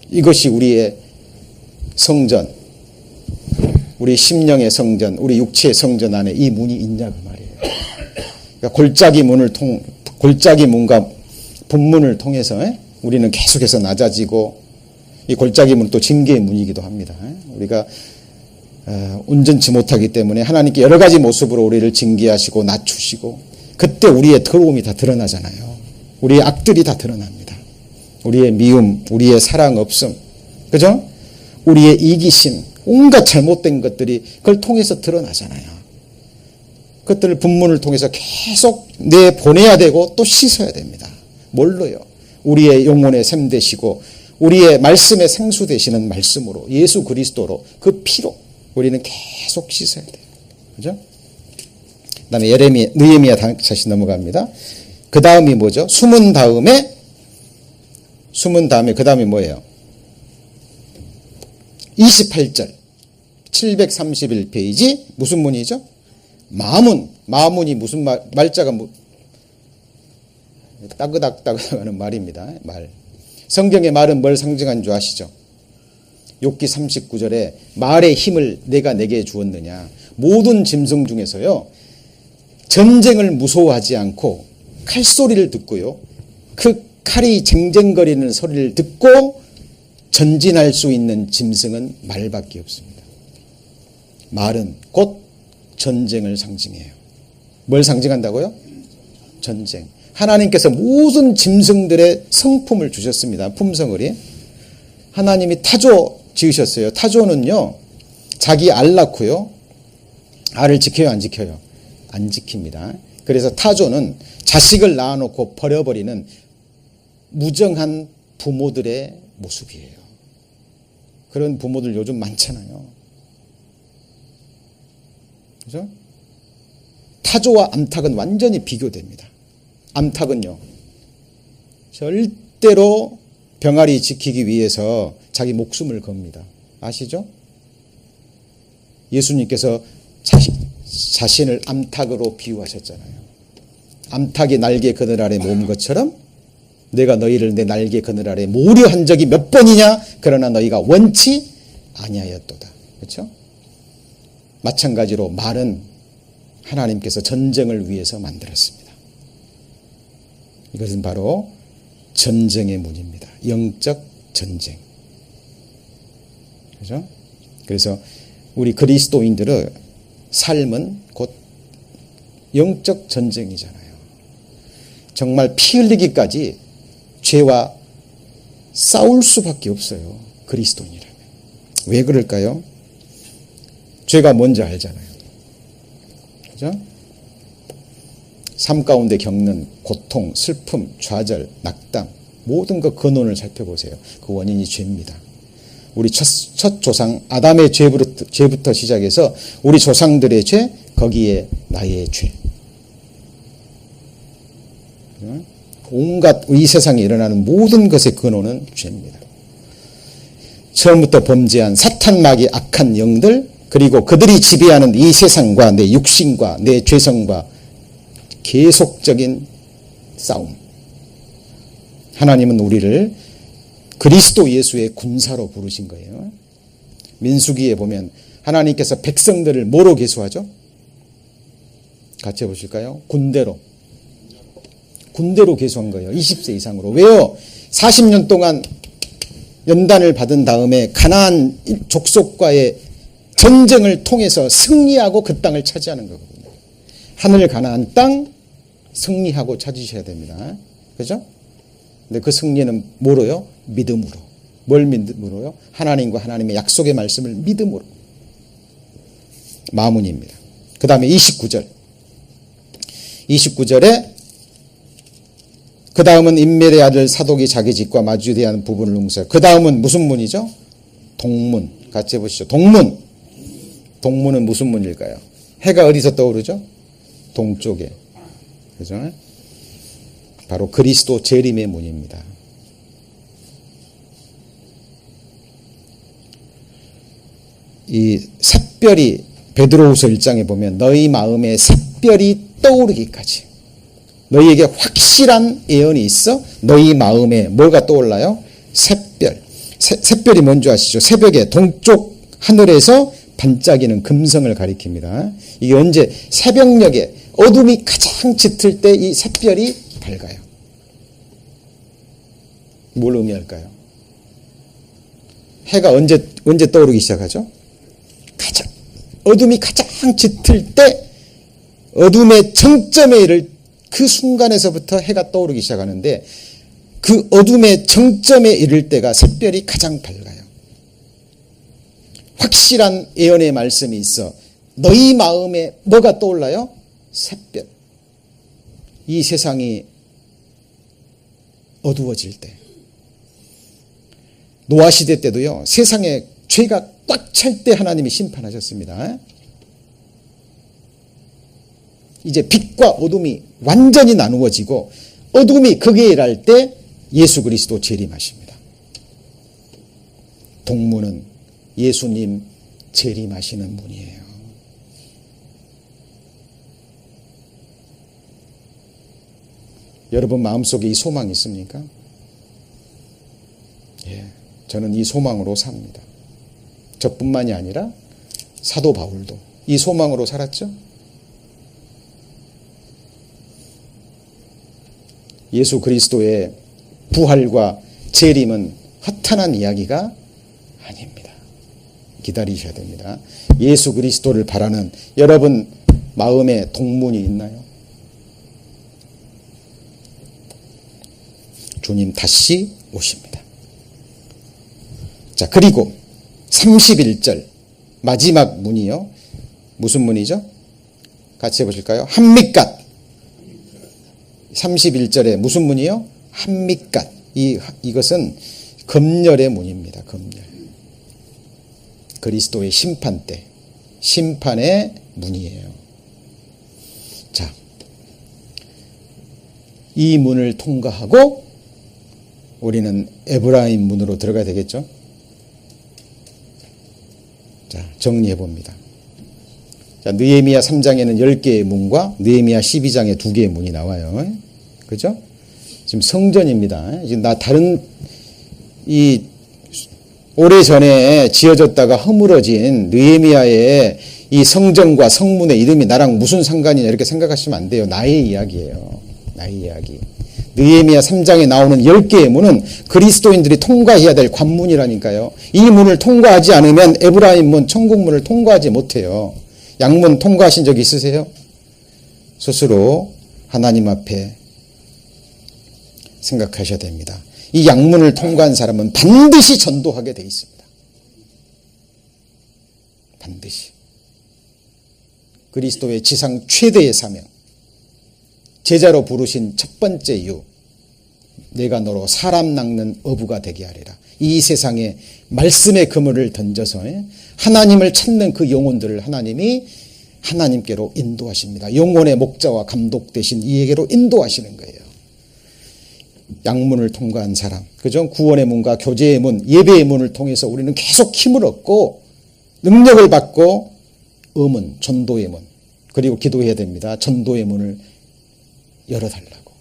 이것이 우리의 성전, 우리 심령의 성전, 우리 육체의 성전 안에 이 문이 있냐 그 말이에요. 그러니까 골짜기 문과 본문을 통해서 우리는 계속해서 낮아지고, 이 골짜기 문은 또 징계의 문이기도 합니다. 우리가 온전치 못하기 때문에 하나님께 여러 가지 모습으로 우리를 징계하시고 낮추시고, 그때 우리의 더러움이 다 드러나잖아요. 우리의 악들이 다 드러납니다. 우리의 미움, 우리의 사랑 없음, 그죠? 우리의 이기심, 온갖 잘못된 것들이 그걸 통해서 드러나잖아요. 그것들을 본문을 통해서 계속 내보내야 되고 또 씻어야 됩니다. 뭘로요? 우리의 영혼의 샘 되시고 우리의 말씀의 생수 되시는 말씀으로 예수 그리스도로 그 피로 우리는 계속 씻어야 돼요. 그죠? 그 다음에 느헤미야 다시 넘어갑니다. 그 다음이 뭐죠? 숨은 다음에 그 다음이 뭐예요? 28절 731페이지 무슨 문이죠? 마문이 무슨 말자가 따그닥따그닥 하는 말입니다. 말. 성경의 말은 뭘 상징한 줄 아시죠? 욥기 39절에 말의 힘을 내가 내게 주었느냐. 모든 짐승 중에서요. 전쟁을 무서워하지 않고 칼소리를 듣고요. 그 칼이 쟁쟁거리는 소리를 듣고 전진할 수 있는 짐승은 말밖에 없습니다. 말은 곧 전쟁을 상징해요. 뭘 상징한다고요? 전쟁. 하나님께서 모든 짐승들의 성품을 주셨습니다. 품성을. 하나님이 타조 지으셨어요. 타조는요. 자기 알 낳고요. 알을 지켜요, 안 지켜요? 안 지킵니다. 그래서 타조는 자식을 낳아놓고 버려버리는 무정한 부모들의 모습이에요. 그런 부모들 요즘 많잖아요. 그죠? 타조와 암탉은 완전히 비교됩니다. 암탉은요, 절대로 병아리 지키기 위해서 자기 목숨을 겁니다. 아시죠? 예수님께서 자신을 암탉으로 비유하셨잖아요. 암탉이 날개 그늘 아래 모은 것처럼 내가 너희를 내 날개 그늘 아래 모으려 한 적이 몇 번이냐? 그러나 너희가 원치 아니하였도다. 그렇죠? 마찬가지로 말은 하나님께서 전쟁을 위해서 만들었습니다. 이것은 바로 전쟁의 문입니다. 영적 전쟁. 그렇죠? 그래서 우리 그리스도인들의 삶은 곧 영적 전쟁이잖아요. 정말 피 흘리기까지 죄와 싸울 수밖에 없어요. 그리스도인이라면. 왜 그럴까요? 죄가 뭔지 알잖아요. 그죠? 삶 가운데 겪는 고통, 슬픔, 좌절, 낙담 모든 그 근원을 살펴보세요. 그 원인이 죄입니다. 우리 첫 조상 아담의 죄부터 시작해서 우리 조상들의 죄, 거기에 나의 죄. 온갖 이 세상에 일어나는 모든 것의 근원은 죄입니다. 처음부터 범죄한 사탄마귀 악한 영들, 그리고 그들이 지배하는 이 세상과 내 육신과 내 죄성과 계속적인 싸움. 하나님은 우리를 그리스도 예수의 군사로 부르신 거예요. 민수기에 보면 하나님께서 백성들을 뭐로 계수하죠? 같이 해보실까요? 군대로 계수한 거예요. 20세 이상으로. 왜요? 40년 동안 연단을 받은 다음에 가나안 족속과의 전쟁을 통해서 승리하고 그 땅을 차지하는 거거든요. 하늘 가나안 땅 승리하고 찾으셔야 됩니다. 그죠? 근데 그 승리는 뭐로요? 믿음으로. 뭘 믿음으로요? 하나님과 하나님의 약속의 말씀을 믿음으로. 마문입니다. 그 다음에 29절. 29절에 그 다음은 인멜의 아들 사독이 자기 집과 마주에 대한 부분을 웅세하고 그 다음은 무슨 문이죠? 동문. 같이 해보시죠. 동문. 동문은 무슨 문일까요? 해가 어디서 떠오르죠? 동쪽에. 그죠? 바로 그리스도 재림의 문입니다. 이 샛별이 베드로후서 1장에 보면 너희 마음에 샛별이 떠오르기까지 너희에게 확실한 예언이 있어 너희 마음에 뭐가 떠올라요? 샛별. 샛별이 뭔지 아시죠? 새벽에 동쪽 하늘에서 반짝이는 금성을 가리킵니다. 이게 언제? 새벽녘에 어둠이 가장 짙을 때 이 샛별이 밝아요. 뭘 의미할까요? 해가 언제 떠오르기 시작하죠? 어둠이 가장 짙을 때 어둠의 정점에 이를 그 순간에서부터 해가 떠오르기 시작하는데 그 어둠의 정점에 이를 때가 샛별이 가장 밝아요. 확실한 예언의 말씀이 있어 너희 마음에 뭐가 떠올라요? 샛별. 이 세상이 어두워질 때 노아 시대 때도요, 세상에 죄가 꽉 찰 때 하나님이 심판하셨습니다. 이제 빛과 어둠이 완전히 나누어지고 어둠이 극에 일할 때 예수 그리스도 재림하십니다. 동문은 예수님 재림하시는 문이에요. 여러분 마음속에 이 소망이 있습니까? 예, 저는 이 소망으로 삽니다. 저뿐만이 아니라 사도 바울도 이 소망으로 살았죠. 예수 그리스도의 부활과 재림은 허탄한 이야기가 아닙니다. 기다리셔야 됩니다. 예수 그리스도를 바라는 여러분 마음에 동문이 있나요? 주님 다시 오십니다. 자, 그리고 31절 마지막 문이요. 무슨 문이죠? 같이 해보실까요? 한밑갓. 31절에 무슨 문이요? 한밑갓. 이것은 검열의 문입니다. 검열. 그리스도의 심판 때 심판의 문이에요. 자, 이 문을 통과하고 우리는 에브라임 문으로 들어가야 되겠죠? 자, 정리해 봅니다. 자, 느헤미야 3장에는 10개의 문과 느헤미야 12장에 2개의 문이 나와요. 그죠? 지금 성전입니다. 지금 다른 오래전에 지어졌다가 허물어진 느헤미야의 이 성전과 성문의 이름이 나랑 무슨 상관이냐 이렇게 생각하시면 안 돼요. 나의 이야기예요. 나의 이야기. 느헤미야 3장에 나오는 10개의 문은 그리스도인들이 통과해야 될 관문이라니까요. 이 문을 통과하지 않으면 에브라임 문, 천국문을 통과하지 못해요. 양문 통과하신 적 있으세요? 스스로 하나님 앞에 생각하셔야 됩니다. 이 양문을 통과한 사람은 반드시 전도하게 돼 있습니다. 반드시. 그리스도의 지상 최대의 사명, 제자로 부르신 첫 번째 이유, 내가 너로 사람 낚는 어부가 되게 하리라. 이 세상에 말씀의 그물을 던져서 하나님을 찾는 그 영혼들을 하나님이 하나님께로 인도하십니다. 영혼의 목자와 감독 되신 이에게로 인도하시는 거예요. 양문을 통과한 사람, 그죠? 구원의 문과 교제의 문, 예배의 문을 통해서 우리는 계속 힘을 얻고 능력을 받고 의문, 전도의 문, 그리고 기도해야 됩니다. 전도의 문을 열어달라고.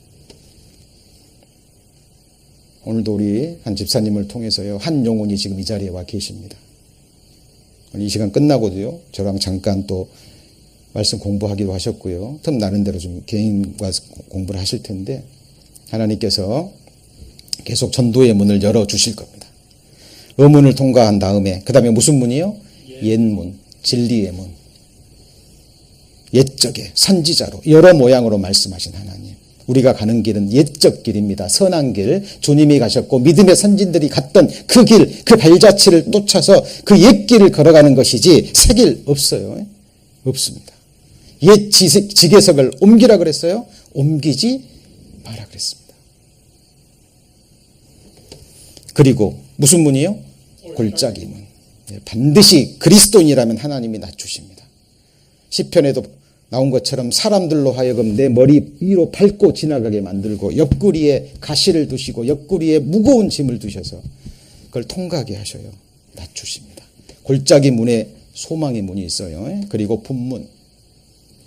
오늘도 우리 한 집사님을 통해서요, 한 영혼이 지금 이 자리에 와 계십니다. 이 시간 끝나고도요, 저랑 잠깐 또 말씀 공부하기도 하셨고요. 틈 나는 대로 좀 개인과 공부를 하실 텐데 하나님께서 계속 전도의 문을 열어주실 겁니다. 의문을 통과한 다음에 그 다음에 무슨 문이요? 옛문, 진리의 문. 옛적의 선지자로 여러 모양으로 말씀하신 하나님. 우리가 가는 길은 옛적 길입니다. 선한 길, 주님이 가셨고 믿음의 선진들이 갔던 그 길, 그 발자취를 쫓아서 그 옛 길을 걸어가는 것이지 새 길 없어요. 없습니다. 옛 지계석을 옮기라 그랬어요? 옮기지 마라 그랬습니다. 그리고 무슨 문이요? 골짜기 문. 반드시 그리스도인이라면 하나님이 낮추십니다. 시편에도 나온 것처럼 사람들로 하여금 내 머리 위로 밟고 지나가게 만들고 옆구리에 가시를 두시고 옆구리에 무거운 짐을 두셔서 그걸 통과하게 하셔요. 낮추십니다. 골짜기 문에 소망의 문이 있어요. 그리고 분문,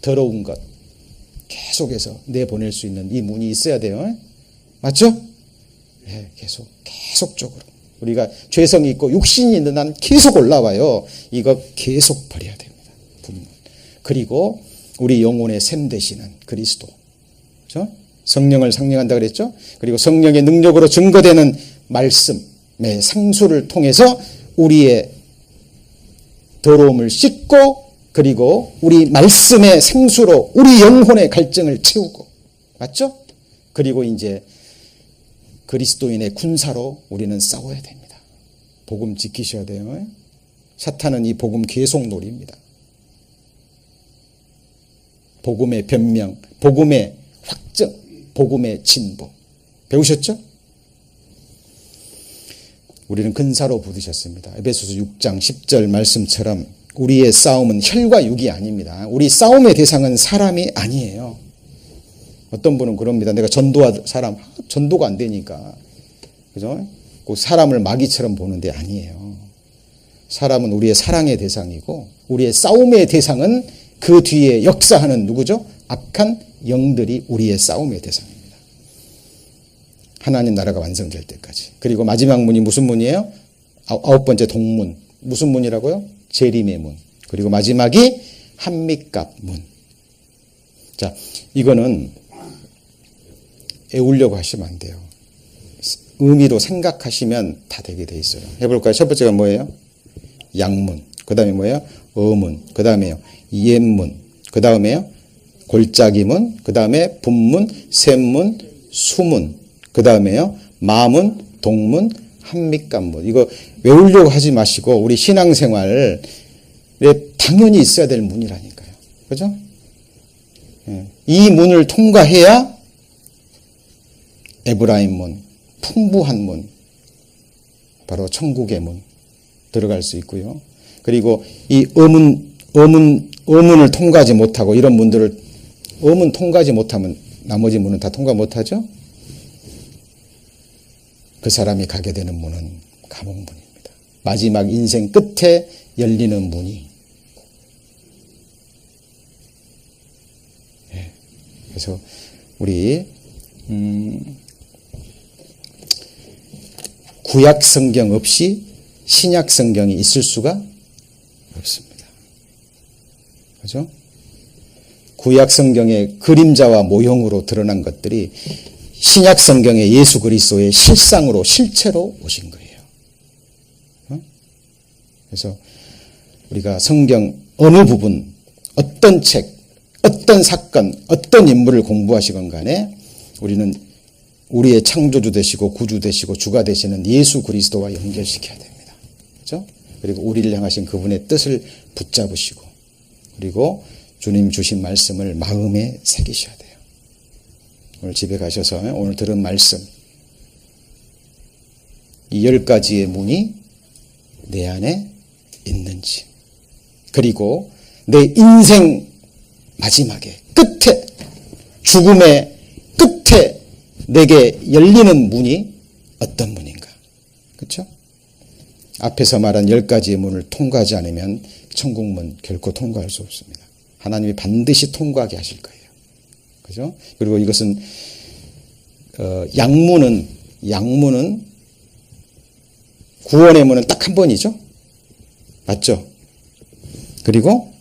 더러운 것 계속해서 내보낼 수 있는 이 문이 있어야 돼요. 맞죠? 네, 계속적으로. 우리가 죄성이 있고 육신이 있는 한 계속 올라와요. 이거 계속 버려야 됩니다. 분문. 그리고 우리 영혼의 샘 되시는 그리스도. 그렇죠? 성령을 상징한다 그랬죠? 그리고 성령의 능력으로 증거되는 말씀의 상수를 통해서 우리의 더러움을 씻고 그리고 우리 말씀의 생수로 우리 영혼의 갈증을 채우고. 맞죠? 그리고 이제 그리스도인의 군사로 우리는 싸워야 됩니다. 복음 지키셔야 돼요. 사탄은 이 복음 계속 노립니다. 복음의 변명, 복음의 확증, 복음의 진보. 배우셨죠? 우리는 근사로 부르셨습니다. 에베소서 6장 10절 말씀처럼 우리의 싸움은 혈과 육이 아닙니다. 우리 싸움의 대상은 사람이 아니에요. 어떤 분은 그럽니다. 내가 전도한 사람, 전도가 안 되니까. 그죠? 그 사람을 마귀처럼 보는데 아니에요. 사람은 우리의 사랑의 대상이고, 우리의 싸움의 대상은 그 뒤에 역사하는 누구죠? 악한 영들이 우리의 싸움의 대상입니다. 하나님 나라가 완성될 때까지. 그리고 마지막 문이 무슨 문이에요? 9번째 동문. 무슨 문이라고요? 재림의 문. 그리고 마지막이 한mit갑 문. 자, 이거는 애우려고 하시면 안 돼요. 의미로 생각하시면 다 되게 돼 있어요. 해볼까요? 첫 번째가 뭐예요? 양문. 그 다음에 뭐예요? 어문. 그 다음에요. 옛문. 그 다음에요. 골짜기문. 그 다음에 분문, 샘문, 수문. 그 다음에요. 마문, 동문, 한mit갑문. 이거 외우려고 하지 마시고 우리 신앙생활에 당연히 있어야 될 문이라니까요. 그죠? 이 문을 통과해야 에브라임 문, 풍부한 문, 바로 천국의 문 들어갈 수 있고요. 그리고 이 어문을 통과하지 못하고 이런 문들을 어문 통과하지 못하면 나머지 문은 다 통과 못하죠? 그 사람이 가게 되는 문은 감옥문입니다. 마지막 인생 끝에 열리는 문이. 예. 그래서 우리 구약 성경 없이 신약 성경이 있을 수가 없습니다. 그죠? 구약 성경의 그림자와 모형으로 드러난 것들이 신약 성경의 예수 그리스도의 실상으로 실체로 오신 거예요. 그래서 우리가 성경 어느 부분, 어떤 책, 어떤 사건, 어떤 인물을 공부하시건 간에 우리는 우리의 창조주 되시고 구주 되시고 주가 되시는 예수 그리스도와 연결시켜야 됩니다. 그렇죠? 그리고 우리를 향하신 그분의 뜻을 붙잡으시고 그리고 주님 주신 말씀을 마음에 새기셔야 돼요. 오늘 집에 가셔서 오늘 들은 말씀 이 10가지의 문이 내 안에 있는지 그리고 내 인생 마지막에 끝에 죽음의 끝에 내게 열리는 문이 어떤 문인가. 그렇죠? 앞에서 말한 10가지의 문을 통과하지 않으면 천국문 결코 통과할 수 없습니다. 하나님이 반드시 통과하게 하실 거예요. 그죠? 그리고 이것은 양문은 구원의 문은 딱 한 번이죠. 맞죠? 그리고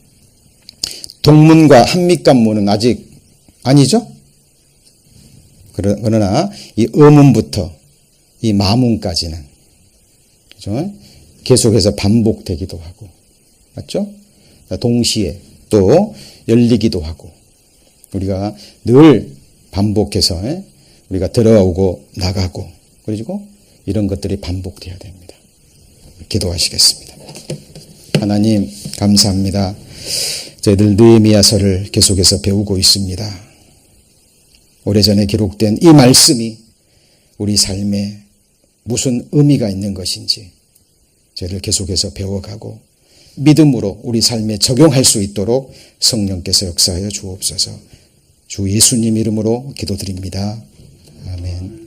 동문과 한mit갑 문은 아직 아니죠? 그러나 이 어문부터 이 마문까지는 그죠? 계속해서 반복되기도 하고 맞죠? 동시에 또 열리기도 하고 우리가 늘 반복해서 우리가 들어오고 나가고 그리고 이런 것들이 반복돼야 됩니다. 기도하시겠습니다. 하나님 감사합니다. 저희들 느헤미야서를 계속해서 배우고 있습니다. 오래전에 기록된 이 말씀이 우리 삶에 무슨 의미가 있는 것인지 저희들 계속해서 배워가고 믿음으로 우리 삶에 적용할 수 있도록 성령께서 역사하여 주옵소서. 주 예수님 이름으로 기도드립니다. 아멘.